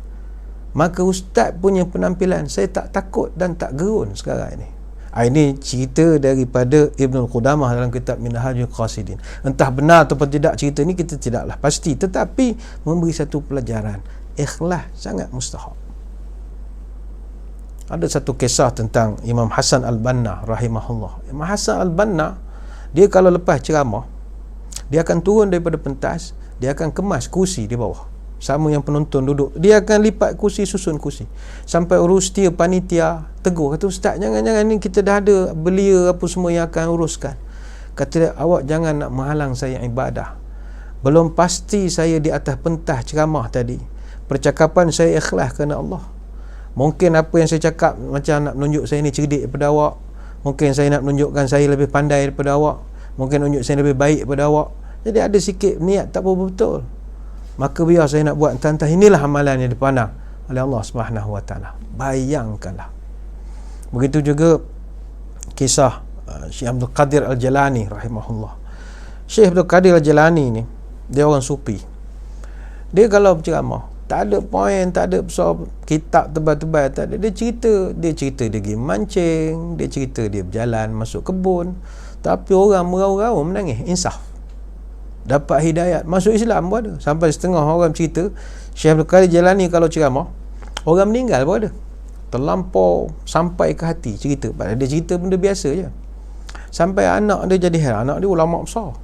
S1: Maka Ustaz punya penampilan, saya tak takut dan tak gerun sekarang ni. Ini cerita daripada Ibnul Qudamah dalam kitab Minhajul Qasidin. Entah benar atau tidak cerita ni, kita tidaklah pasti, tetapi memberi satu pelajaran. Ikhlas sangat mustahab. Ada satu kisah tentang Imam Hasan Al-Banna rahimahullah. Imam Hasan Al-Banna, dia kalau lepas ceramah, dia akan turun daripada pentas, dia akan kemas kursi di bawah, sama yang penonton duduk, dia akan lipat kursi, susun kursi, sampai urus dia panitia tegur, kata Ustaz jangan ni, kita dah ada belia apa semua yang akan uruskan. Kata dia, awak jangan nak menghalang saya ibadah. Belum pasti saya di atas pentas ceramah tadi, percakapan saya ikhlas kerana Allah. Mungkin apa yang saya cakap macam nak menunjuk saya ni cerdik daripada awak, mungkin saya nak menunjukkan saya lebih pandai daripada awak, mungkin menunjuk saya lebih baik daripada awak. Jadi ada sikit niat tak betul. Maka biar saya nak buat entah inilah amalan yang dipandang oleh Allah Subhanahu Wa Taala. Bayangkanlah. Begitu juga kisah Syekh Abdul Qadir Al-Jalani rahimahullah. Syekh Abdul Qadir Al-Jalani ni, dia orang sufi. Dia kalau berceramah, tak ada poin, tak ada soal kitab tebal-tebal, tak ada. Dia cerita dia pergi mancing, dia cerita dia berjalan masuk kebun, tapi orang merau-rau menangis, insaf. Dapat hidayat, masuk Islam pun ada. Sampai setengah orang cerita Syekh Abdul Qadir Jalani kalau ceramah, orang meninggal pun ada. Terlampau sampai ke hati cerita. Padahal dia cerita benda biasa je. Sampai anak dia jadi heran. Anak dia ulama besar.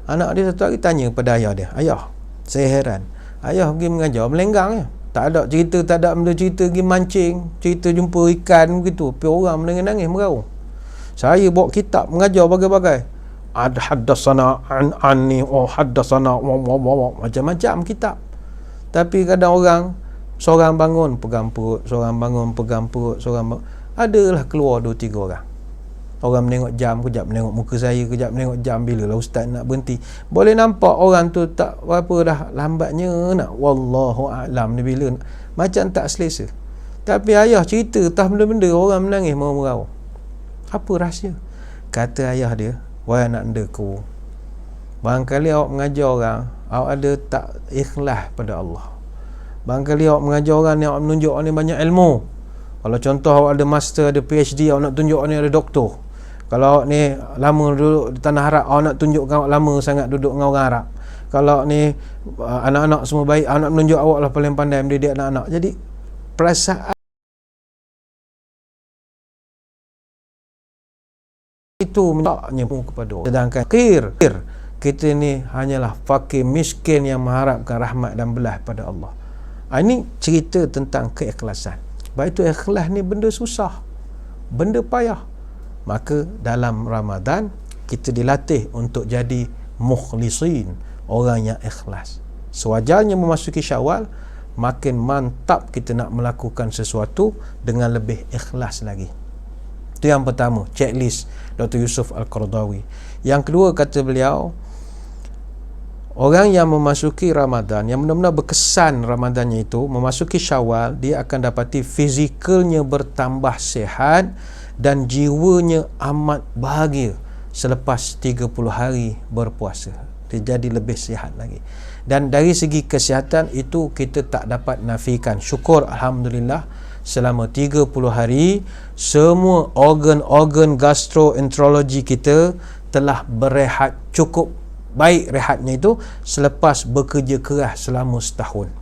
S1: Anak dia satu hari tanya pada ayah dia, ayah, saya heran, ayah pergi mengajar melenggang je, tak ada cerita, tak ada benda cerita, pergi mancing, cerita jumpa ikan begitu, tapi orang menangis meraung. Saya bawa kitab mengajar bagai-bagai, haddatsana anni, haddatsana macam-macam kitab, tapi kadang orang Seorang bangun pegang perut, seorang bangun pegang perut, adalah keluar 2-3 orang. Orang menengok jam, kejap menengok muka saya, kejap menengok jam, bila lah ustaz nak berhenti. Boleh nampak orang tu tak apa dah lambatnya nak, wallahu a'lam ni bila macam tak selesa. Tapi ayah cerita tah benda-benda orang menangis merau-merau. Apa rahsia? Kata ayah dia, wahai anak ndeku, barangkali awak mengajar orang, awak ada tak ikhlas pada Allah. Barangkali awak mengajar orang ni, awak menunjuk orang ni banyak ilmu. Kalau contoh awak ada master, ada PhD, awak nak tunjuk orang ni ada doktor. Kalau awak ni lama duduk di tanah Arab, awak nak tunjukkan awak lama sangat duduk dengan orang Arab. Kalau ni anak-anak semua baik, awak nak menunjuk awak lah paling pandai mendidik anak-anak. Jadi perasaan itu menaknya kepada orang. Sedangkan kita ni hanyalah fakir miskin yang mengharapkan rahmat dan belas pada Allah. Ini cerita tentang keikhlasan. Sebab itu ikhlas ni benda susah, benda payah. Maka dalam Ramadan kita dilatih untuk jadi mukhlisin, orang yang ikhlas. Sewajarnya memasuki Syawal, makin mantap kita nak melakukan sesuatu dengan lebih ikhlas lagi. Itu yang pertama, checklist Dr. Yusuf Al-Qaradawi. Yang kedua, kata beliau, orang yang memasuki Ramadan, yang benar-benar berkesan Ramadannya itu, memasuki Syawal, dia akan dapati fizikalnya bertambah sihat dan jiwanya amat bahagia selepas 30 hari berpuasa. Dia jadi lebih sihat lagi. Dan dari segi kesihatan itu kita tak dapat nafikan. Syukur Alhamdulillah, selama 30 hari semua organ-organ gastroenterologi kita telah berehat cukup baik. Rehatnya itu selepas bekerja keras selama setahun.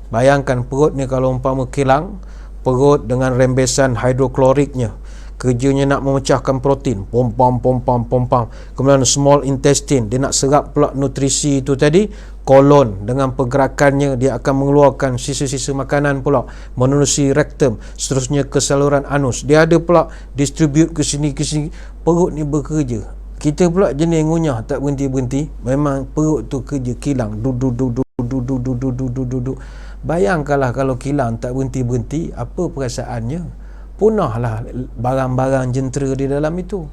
S1: Bayangkan perut ni kalau umpama kilang, perut dengan rembesan hidrokloriknya, kerjanya nak memecahkan protein, pom pam. Kemudian small intestine, dia nak serap pula nutrisi itu tadi. Kolon dengan pergerakannya dia akan mengeluarkan sisa-sisa makanan pula menerusi rektum, seterusnya ke saluran anus. Dia ada pula distribute ke sini. Perut ni bekerja. Kita pula jenis ngunyah tak berhenti-berhenti. Memang perut tu kerja kilang. Duduk. Bayangkanlah kalau kilang tak berhenti-berhenti, apa perasaannya? Punahlah barang-barang jentera di dalam itu.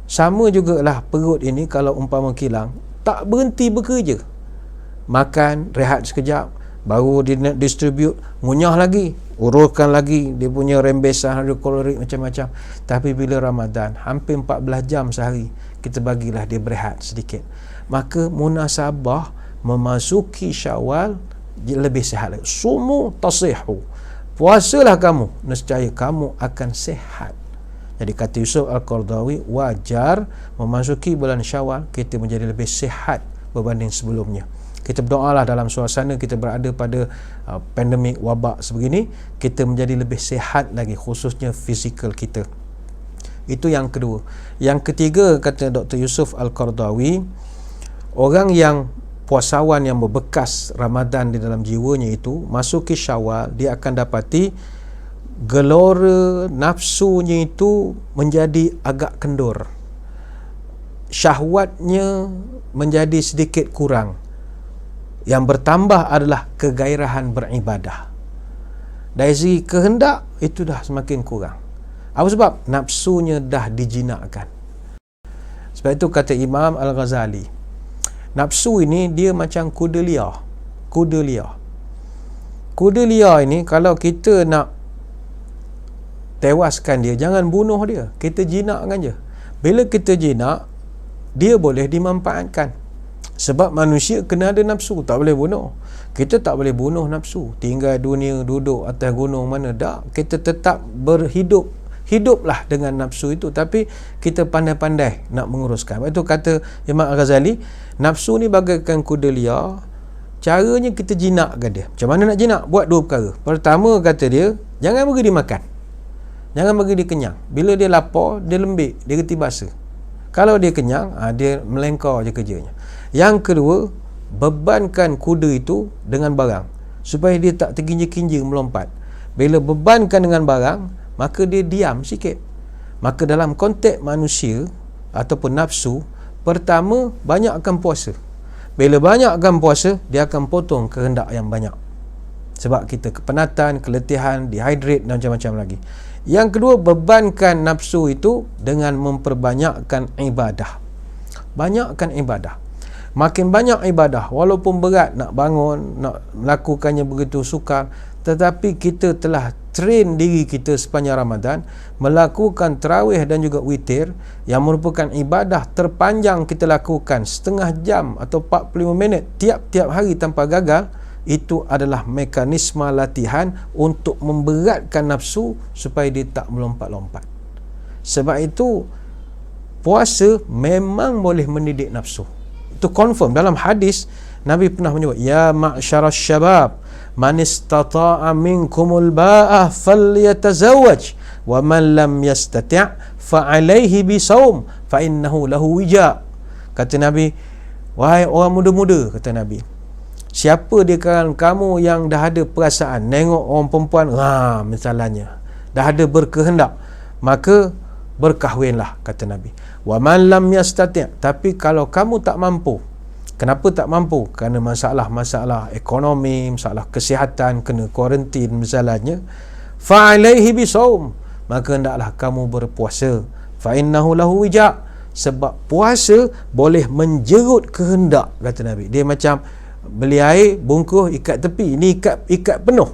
S1: Sama jugalah perut ini kalau umpama kilang tak berhenti bekerja. Makan, rehat sekejap, baru dia distribute, ngunyah lagi, uruskan lagi dia punya rembesan hidroklorik macam-macam. Tapi bila Ramadan, hampir 14 jam sehari, kita bagilah dia berehat sedikit. Maka munasabah memasuki Syawal lebih sihat lagi. Sumu tasihu, puasalah kamu, nescaya kamu akan sihat. Jadi kata Yusuf Al-Qaradawi, wajar memasuki bulan Syawal kita menjadi lebih sihat berbanding sebelumnya. Kita berdoalah dalam suasana kita berada pada pandemik wabak sebegini, kita menjadi lebih sihat lagi, khususnya fizikal kita. Itu yang kedua. Yang ketiga, kata Dr. Yusuf Al-Qaradawi, orang yang puasawan yang berbekas Ramadan di dalam jiwanya itu, masuki Syawal, dia akan dapati gelora nafsunya itu menjadi agak kendur, syahwatnya menjadi sedikit kurang. Yang bertambah adalah kegairahan beribadah. Dari segi kehendak itu dah semakin kurang. Apa sebab? Nafsunya dah dijinakkan. Sebab itu kata Imam Al-Ghazali, nafsu ini dia macam kuda liar. Kuda liar ini kalau kita nak tewaskan dia, jangan bunuh dia, kita jinakkan je. Bila kita jinak, dia boleh dimanfaatkan. Sebab manusia kena ada nafsu, tak boleh bunuh. Kita tak boleh bunuh nafsu. Tinggal dunia, duduk atas gunung mana, tak. Kita tetap berhidup. Hiduplah dengan nafsu itu, tapi kita pandai-pandai nak menguruskan. Sebab itu kata Imam Al-Ghazali, nafsu ni bagaikan kuda liar. Caranya kita jinakkan dia. Macam mana nak jinak? Buat dua perkara. Pertama, kata dia, jangan bagi dia makan, jangan bagi dia kenyang. Bila dia lapar, dia lembik, dia reti basa. Kalau dia kenyang, dia melengkar je kerjanya. Yang kedua, bebankan kuda itu dengan barang supaya dia tak terginjil-kinjil melompat. Bila bebankan dengan barang, maka dia diam sikit. Maka dalam konteks manusia ataupun nafsu, pertama, banyak akan puasa. Bila banyak akan puasa, dia akan potong kehendak yang banyak. sebab kita kepenatan, keletihan, dehydrate dan macam-macam lagi. Yang kedua, bebankan nafsu itu dengan memperbanyakkan ibadah. Banyakkan ibadah. Makin banyak ibadah, walaupun berat nak bangun, nak melakukannya begitu sukar, tetapi kita telah train diri kita sepanjang Ramadan melakukan tarawih dan juga witir yang merupakan ibadah terpanjang kita lakukan, setengah jam atau 45 minit tiap-tiap hari tanpa gagal. Itu adalah mekanisme latihan untuk memberatkan nafsu supaya dia tak melompat-lompat. Sebab itu puasa memang boleh mendidik nafsu. Itu confirm dalam hadis. Nabi pernah menyebut, ya ma'syaras syabab, man istata'a minkumul ba'ah falyatazawwaj wa man lam yastati' fa alaihi bisawm fa innahu lahu wija. Kata Nabi, wahai orang muda-muda, kata Nabi, siapa di kalangan kamu yang dah ada perasaan nengok orang perempuan, misalnya dah ada berkehendak, maka berkahwinlah, kata Nabi. Wa man lam yastati', tapi kalau kamu tak mampu. Kenapa tak mampu? Kerana masalah ekonomi, masalah kesihatan, kena kuarantin misalnya. Fa alaihi bisawm, maka hendaklah kamu berpuasa. Fa innahu lahu wija, sebab puasa boleh menjerut kehendak, kata Nabi. Dia macam beli air, bungkus, ikat tepi. Ini ikat penuh.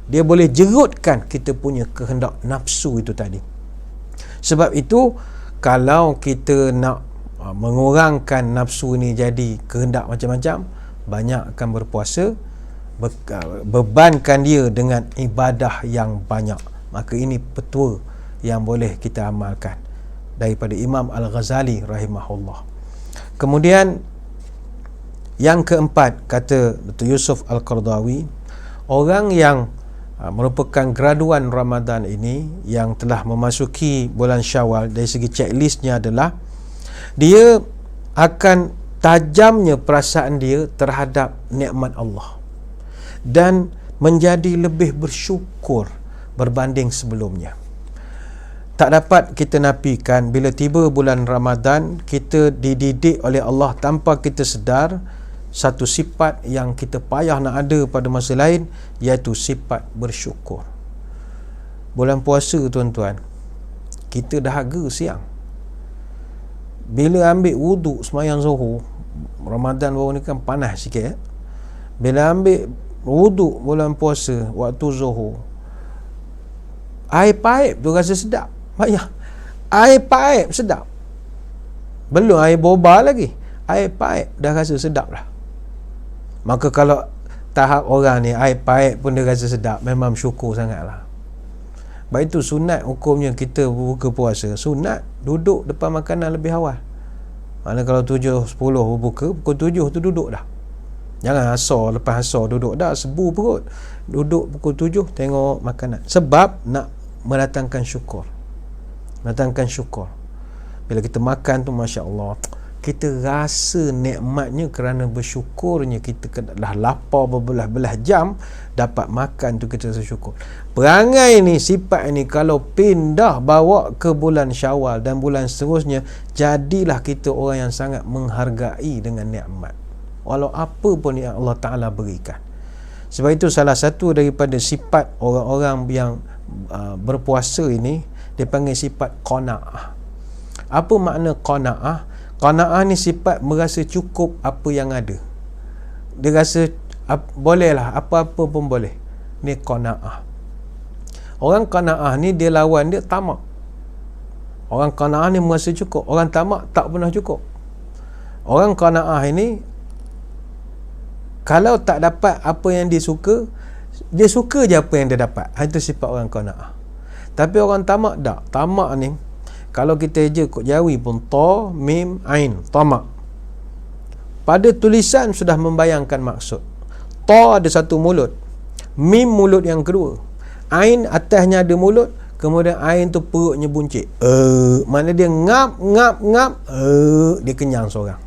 S1: Dia boleh jerutkan kita punya kehendak nafsu itu tadi. Sebab itu, kalau kita nak mengurangkan nafsu ni jadi kehendak macam-macam, banyakkan berpuasa, bebankan dia dengan ibadah yang banyak. Maka ini petua yang boleh kita amalkan daripada Imam Al-Ghazali rahimahullah. Kemudian yang keempat, kata Dr. Yusuf Al-Qardawi, orang yang merupakan graduan Ramadan ini, yang telah memasuki bulan Syawal, dari segi checklistnya adalah dia akan tajamnya perasaan dia terhadap nikmat Allah dan menjadi lebih bersyukur berbanding sebelumnya. Tak dapat kita nafikan bila tiba bulan Ramadan, kita dididik oleh Allah tanpa kita sedar satu sifat yang kita payah nak ada pada masa lain, iaitu sifat bersyukur. Bulan puasa, tuan-tuan, kita dahaga siang. Bila ambil wuduk semayang Zuhur, Ramadan baru ni kan panas sikit. Bila ambil wuduk bulan puasa waktu Zuhur, air paip tu rasa sedap. Banyak air paip sedap. Belum air boba lagi, air paip dah rasa sedap dah. Maka kalau tahap orang ni air paip pun dia rasa sedap, memang syukur sangatlah. Baik itu sunat hukumnya kita berbuka puasa. Sunat duduk depan makanan lebih awal. Mana kalau 7.10 berbuka, pukul 7 tu duduk dah. Jangan asar, lepas asar duduk dah, sebu perut. Duduk pukul 7 tengok makanan. Sebab nak mendatangkan syukur. Mendatangkan syukur. Bila kita makan tu, Masya Allah, kita rasa nikmatnya kerana bersyukurnya. Kita dah lapar berbelah-belah jam, dapat makan tu kita rasa syukur. Perangai ni, sifat ni kalau pindah bawa ke bulan Syawal dan bulan seterusnya, jadilah kita orang yang sangat menghargai dengan nikmat, walau apa pun yang Allah Ta'ala berikan. Sebab itu salah satu daripada sifat orang-orang yang berpuasa ini, dia panggil sifat qanaah. Apa makna qanaah? Qanaah ni sifat merasa cukup apa yang ada. Dia rasa bolehlah, apa-apa pun boleh. Ni qanaah. Orang qanaah ni dia lawan dia tamak. Orang qanaah ni merasa cukup. Orang tamak tak pernah cukup. Orang qanaah ini kalau tak dapat apa yang dia suka je apa yang dia dapat. Itu sifat orang qanaah. Tapi orang tamak tak. Tamak ni, kalau kita je kod jawi pun, ta, mim, ain, tamak. Pada tulisan sudah membayangkan maksud. Ta ada satu mulut, mim mulut yang kedua, ain atasnya ada mulut, kemudian ain tu perutnya buncit. Mana dia ngap, dia kenyang seorang.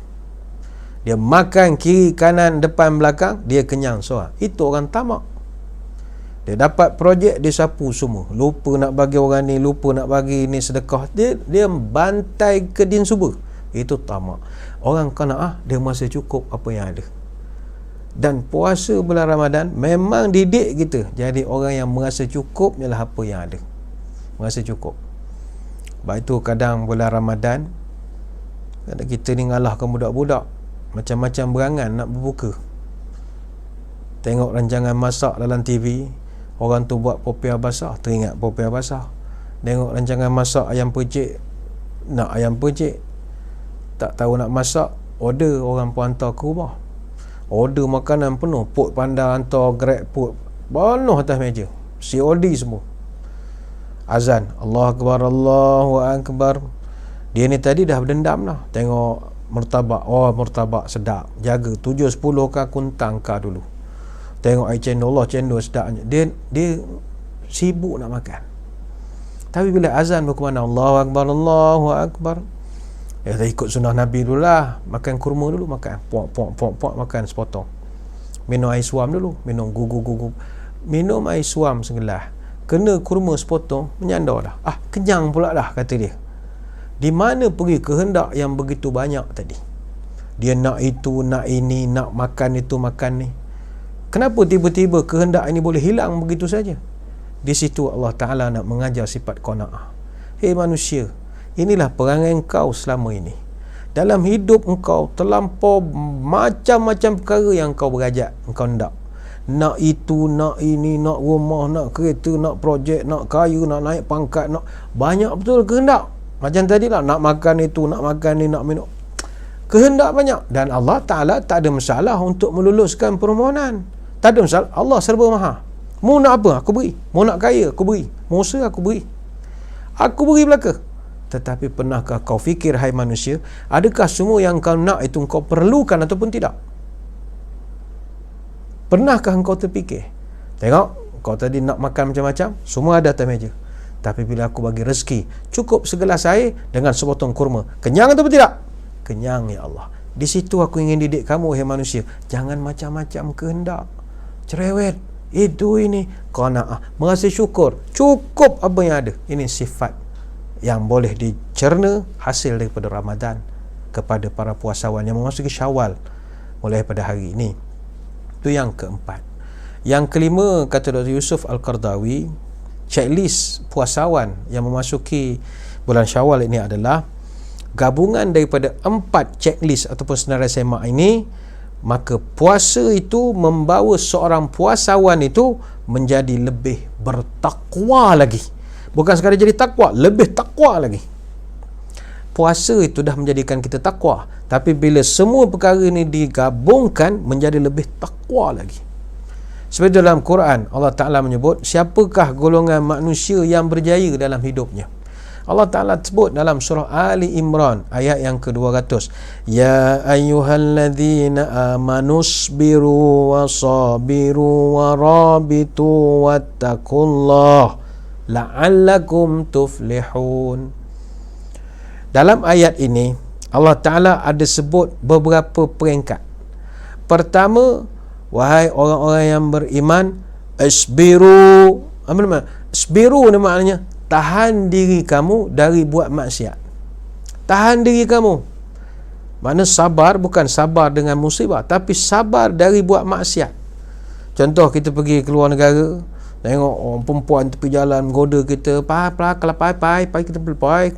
S1: Dia makan kiri, kanan, depan, belakang, dia kenyang seorang. Itu orang tamak. Dia dapat projek, dia sapu semua. Lupa nak bagi orang ni, lupa nak bagi ni sedekah. Dia bantai ke din subur. Itu tamak. Orang qanaah, dia merasa cukup apa yang ada. Dan puasa bulan Ramadan memang didik kita jadi orang yang merasa cukup ialah apa yang ada. Merasa cukup. Sebab itu kadang bulan Ramadan kita ni ngalahkan budak-budak, macam-macam berangan nak berbuka. Tengok rancangan masak dalam TV, orang tu buat popiah basah, teringat popiah basah. Tengok rancangan masak ayam percik, nak ayam percik. Tak tahu nak masak, order, orang pun hantar ke rumah. Order makanan penuh, Put Panda hantar, Grab Put penuh atas meja, COD semua. Azan, Allahu Akbar, Allahu Akbar. Dia ni tadi dah berdendam dah. Tengok murtabak, oh murtabak sedap, jaga 7-10 kah kuntang kah dulu. Tengok iChannel, Allah channel sedapnya. Dia sibuk nak makan. Tapi bila azan berkumandang Allahu Akbar, Allahu Akbar, dia ikut sunnah Nabi dulu lah. Makan kurma dulu, makan puak, makan sepotong. Minum air suam dulu, minum gugu. Minum air suam segelas, kena kurma sepotong, menyandar dah. Kenyang pula dah, kata dia. Di mana pergi kehendak yang begitu banyak tadi? Dia nak itu, nak ini, nak makan itu, makan ni. Kenapa tiba-tiba kehendak ini boleh hilang begitu saja? Di situ Allah Ta'ala nak mengajar sifat qanaah. Hei manusia, inilah perangai engkau selama ini. Dalam hidup engkau terlampau macam-macam perkara yang engkau berajak, engkau hendak. Nak itu, nak ini, nak rumah, nak kereta, nak projek, nak kaya, nak naik pangkat, nak banyak betul kehendak. Macam tadi lah, nak makan itu, nak makan ni, nak minum. Kehendak banyak. Dan Allah Ta'ala tak ada masalah untuk meluluskan permohonan. Tak ada masalah. Allah serba maha. Mau nak apa? Aku beri. Mau nak kaya? Aku beri. Mau usaha? Aku beri. Aku beri belaka. Tetapi pernahkah kau fikir, hai manusia, adakah semua yang kau nak itu kau perlukan ataupun tidak? Pernahkah engkau terfikir? Tengok, kau tadi nak makan macam-macam, semua ada atas meja. Tapi bila aku bagi rezeki, cukup segelas air dengan sepotong kurma, kenyang ataupun tidak? Kenyang, ya Allah. Di situ aku ingin didik kamu, hai manusia. Jangan macam-macam kehendak, cerewet, itu ini, qanaah, merasa syukur, cukup apa yang ada. Ini sifat yang boleh dicerna hasil daripada Ramadan kepada para puasawan yang memasuki Syawal mulai pada hari ini. Itu yang keempat. Yang kelima, kata Dr. Yusuf Al-Qardawi, checklist puasawan yang memasuki bulan Syawal ini adalah gabungan daripada 4 checklist ataupun senarai semak ini. Maka puasa itu membawa seorang puasawan itu menjadi lebih bertakwa lagi. Bukan sekadar jadi takwa, lebih takwa lagi. Puasa itu dah menjadikan kita takwa, tapi bila semua perkara ini digabungkan menjadi lebih takwa lagi. Seperti dalam Quran, Allah Ta'ala menyebut siapakah golongan manusia yang berjaya dalam hidupnya. Allah Ta'ala sebut dalam surah Ali Imran ayat yang ke-200, ya ayyuhalladzina amanusbiru wa sabiru wa rabitu wattaqullah la'allakum tuflihun. Dalam ayat ini Allah Ta'ala ada sebut beberapa peringkat. Pertama, wahai orang-orang yang beriman, isbiru. Apa nama? Isbiru ni maknanya tahan diri kamu dari buat maksiat. Tahan diri kamu. Makna sabar bukan sabar dengan musibah, tapi sabar dari buat maksiat. Contoh, kita pergi ke luar negara, tengok orang perempuan tepi jalan goda kita, pai kita pai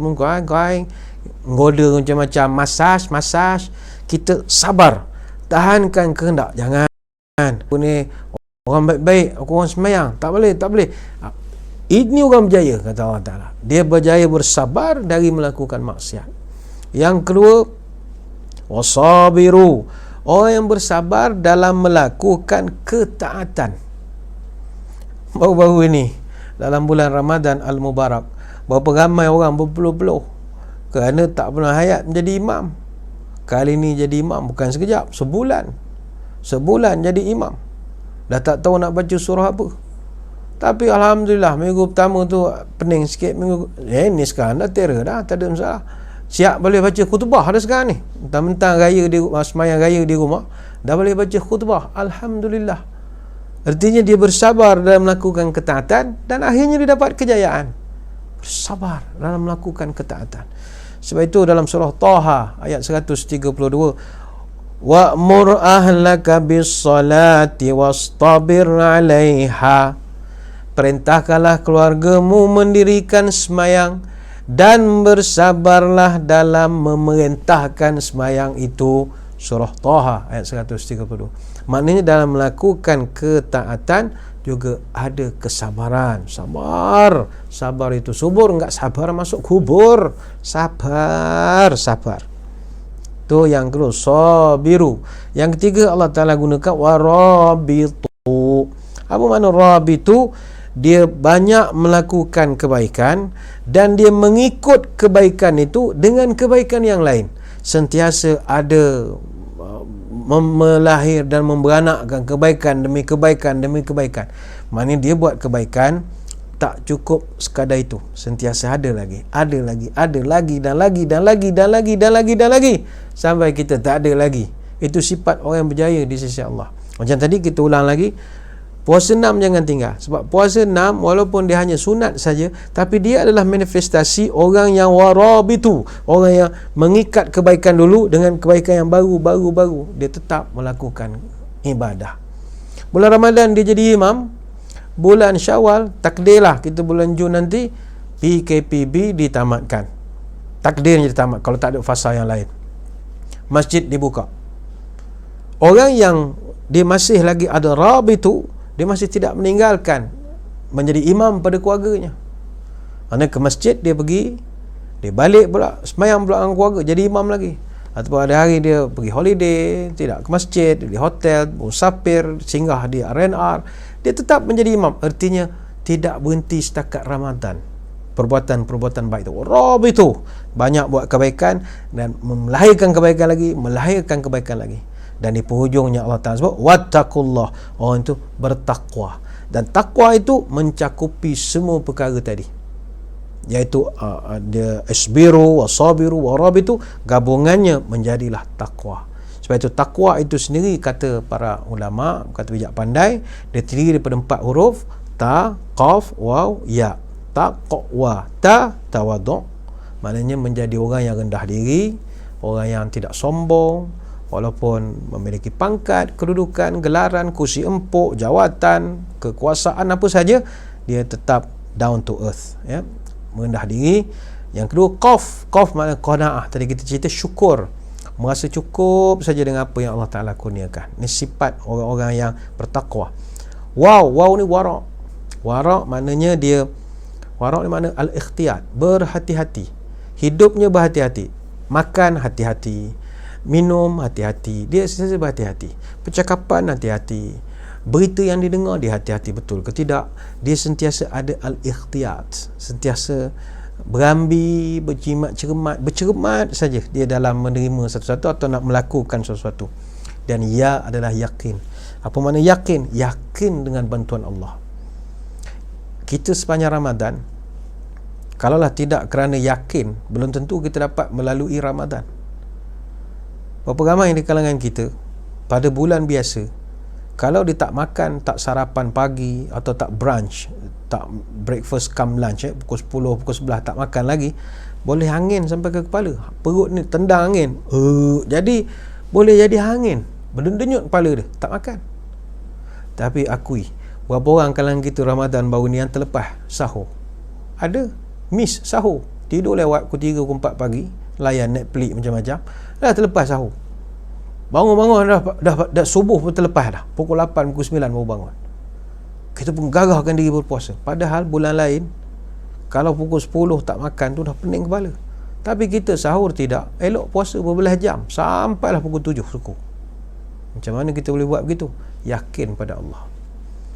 S1: goda macam-macam, masaj, kita sabar, tahankan kehendak. Jangan aku ni orang baik-baik, aku orang sembahyang, tak boleh. Ini orang berjaya, kata Allah Ta'ala. Dia berjaya bersabar dari melakukan maksiat. Yang kedua, wasabiru, orang yang bersabar dalam melakukan ketaatan. Baru-baru ini dalam bulan Ramadan Al-Mubarak, berapa ramai orang berpeluh-peluh kerana tak pernah hayat menjadi imam. Kali ini jadi imam bukan sekejap, sebulan jadi imam. Dah tak tahu nak baca surah apa. Tapi Alhamdulillah, minggu pertama tu pening sikit, minggu ni sekarang dah terror dah, tak ada masalah. Siap boleh baca khutbah dah sekarang ni. Mentang-mentang raya di semayang raya di rumah, dah boleh baca khutbah. Alhamdulillah. Artinya dia bersabar dalam melakukan ketaatan dan akhirnya dia dapat kejayaan. Bersabar dalam melakukan ketaatan. Sebab itu dalam surah Taha ayat 132, wa'mur ahlaka bis-salati wastabir 'alaiha. Perintahkanlah keluargamu mendirikan semayang dan bersabarlah dalam memerintahkan semayang itu. Surah Taha ayat 132. Maknanya dalam melakukan ketaatan juga ada kesabaran. Sabar itu subur, enggak sabar masuk kubur. Sabar. Tu yang kedua, sabiru. Yang ketiga Allah Ta'ala gunakan warabitu. Apa makna rabitu? Dia banyak melakukan kebaikan dan dia mengikut kebaikan itu dengan kebaikan yang lain. Sentiasa ada melahir dan memberanakkan kebaikan demi kebaikan demi kebaikan. Maknanya dia buat kebaikan tak cukup sekadar itu, sentiasa ada lagi dan lagi sampai kita tak ada lagi. Itu sifat orang yang berjaya di sisi Allah. Macam tadi kita ulang lagi, puasa 6 jangan tinggal. Sebab puasa 6 walaupun dia hanya sunat saja, tapi dia adalah manifestasi orang yang warabitu, orang yang mengikat kebaikan dulu dengan kebaikan yang baru. Dia tetap melakukan ibadah. Bulan Ramadan dia jadi imam. Bulan Syawal, takdirlah kita bulan Jun nanti PKPB ditamatkan. Takdirnya ditamat kalau tak ada fasa yang lain. Masjid dibuka. Orang yang dia masih lagi ada rabitu, dia masih tidak meninggalkan menjadi imam pada keluarganya. Mana ke masjid dia pergi, dia balik pula semayang pula dengan keluarga, jadi imam lagi. Ataupun ada hari dia pergi holiday, tidak ke masjid, di hotel, musafir, singgah di R&R, dia tetap menjadi imam. Artinya tidak berhenti setakat Ramadan. Perbuatan-perbuatan baik itu, Rob itu banyak buat kebaikan dan melahirkan kebaikan lagi. Dan di penghujungnya Allah Ta'ala sebut wattaqullah, orang itu bertakwa. Dan takwa itu mencakupi semua perkara tadi, iaitu dia isbiru wasabiru warabitu, gabungannya menjadilah takwa. Sebab itu takwa itu sendiri, kata para ulama, kata bijak pandai, dia terdiri daripada 4 huruf: ta, qaf, waw, ya. Taqwa, tawadu', maknanya menjadi orang yang rendah diri, orang yang tidak sombong, walaupun memiliki pangkat, kedudukan, gelaran, kursi empuk, jawatan, kekuasaan apa saja, dia tetap down to earth, ya, merendah diri. Yang kedua qaf makna qanaah, tadi kita cerita syukur, merasa cukup saja dengan apa yang Allah Ta'ala kurniakan. Ini sifat orang-orang yang bertakwa. Waw ni wara' maknanya dia, wara' ni makna al-ikhtiyat, berhati-hati, hidupnya berhati-hati, makan hati-hati, minum hati-hati, dia sentiasa berhati-hati, percakapan hati-hati, berita yang didengar dia hati-hati betul ke tidak. Dia sentiasa ada al-ikhtiyat, sentiasa berambi, bercermat saja dia dalam menerima sesuatu atau nak melakukan sesuatu. Dan ia adalah yakin. Apa makna yakin? Yakin dengan bantuan Allah. Kita sepanjang Ramadan, kalaulah tidak kerana yakin, belum tentu kita dapat melalui Ramadan. Berapa ramai di kalangan kita pada bulan biasa, kalau dia tak makan, tak sarapan pagi atau tak brunch, tak breakfast come lunch, pukul 10, pukul 11 tak makan lagi, boleh angin sampai ke kepala, perut ni tendang angin, jadi boleh jadi angin, berdenyut kepala dia, tak makan. Tapi akui, berapa orang kalangan kita Ramadan baru ni yang terlepas sahur? Ada miss sahur, tidur lewat pukul 3, pukul 4 pagi, layan Netflix macam-macam, dah terlepas sahur. Bangun dah subuh pun terlepas dah, pukul 8, pukul 9 baru bangun. Kita pun garahkan diri berpuasa. Padahal bulan lain, kalau pukul 10 tak makan tu dah pening kepala. Tapi kita sahur tidak, elok puasa berbelas jam, sampailah pukul 7 suku. Macam mana kita boleh buat begitu? Yakin pada Allah.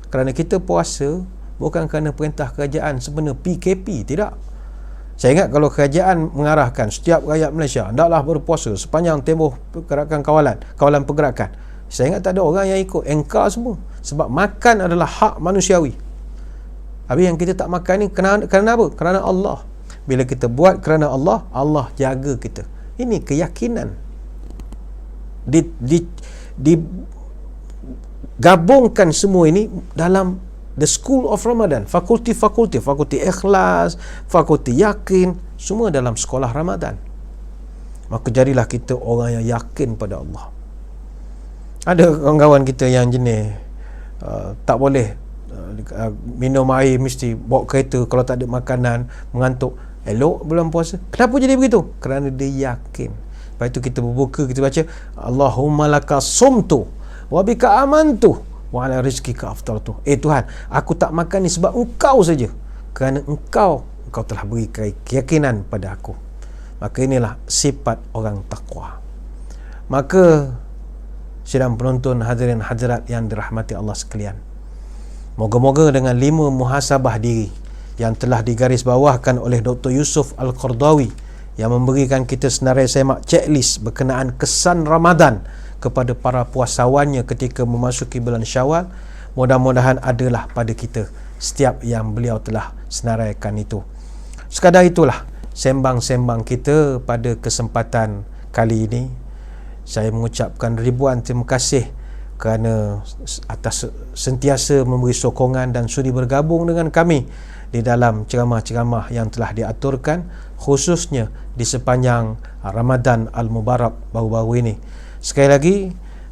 S1: Kerana kita puasa bukan kerana perintah kerajaan sebenarnya PKP, tidak. Saya ingat kalau kerajaan mengarahkan setiap rakyat Malaysia hendaklah berpuasa sepanjang tempoh pergerakan kawalan pergerakan, saya ingat tak ada orang yang ikut, engkar semua. Sebab makan adalah hak manusiawi. Habis yang kita tak makan ni kerana apa? Kerana Allah. Bila kita buat kerana Allah, Allah jaga kita. Ini keyakinan. Digabungkan semua ini dalam the School of Ramadan, fakulti ikhlas, fakulti yakin, semua dalam sekolah Ramadan. Maka jadilah kita orang yang yakin pada Allah. Ada kawan-kawan kita yang jenis tak boleh minum air, mesti bawa kereta, kalau tak ada makanan mengantuk. Elok bulan puasa. Kenapa jadi begitu? Kerana dia yakin. Lepas itu kita berbuka, kita baca Allahumma laka sumtu wa bika amantu wa ala rizqika aftartu. Tuhan, aku tak makan ni sebab engkau saja, kerana engkau telah beri keyakinan pada aku. Maka inilah sifat orang takwa. Maka sidang penonton, hadirin hadirat yang dirahmati Allah sekalian, moga-moga dengan 5 muhasabah diri yang telah digarisbawahkan oleh Dr. Yusuf Al-Qardawi, yang memberikan kita senarai semak checklist berkenaan kesan Ramadan kepada para puasawannya ketika memasuki bulan Syawal, mudah-mudahan adalah pada kita setiap yang beliau telah senaraikan itu. Sekadar itulah sembang-sembang kita pada kesempatan kali ini. Saya mengucapkan ribuan terima kasih kerana atas sentiasa memberi sokongan dan sudi bergabung dengan kami di dalam ceramah-ceramah yang telah diaturkan, khususnya di sepanjang Ramadan Al-Mubarak baru-baru ini. Sekali lagi,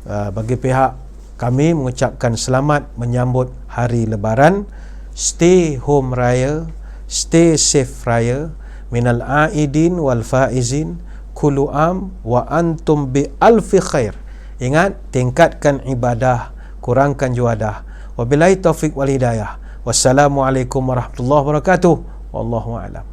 S1: bagi pihak kami mengucapkan selamat menyambut Hari Lebaran. Stay home raya, stay safe raya, minal aidin wal faizin, kullu am wa antum bi alfi khair. Ingat, tingkatkan ibadah, kurangkan juadah. Wabillahi taufiq wal hidayah. Wassalamualaikum warahmatullahi wabarakatuh. Wallahu a'lam.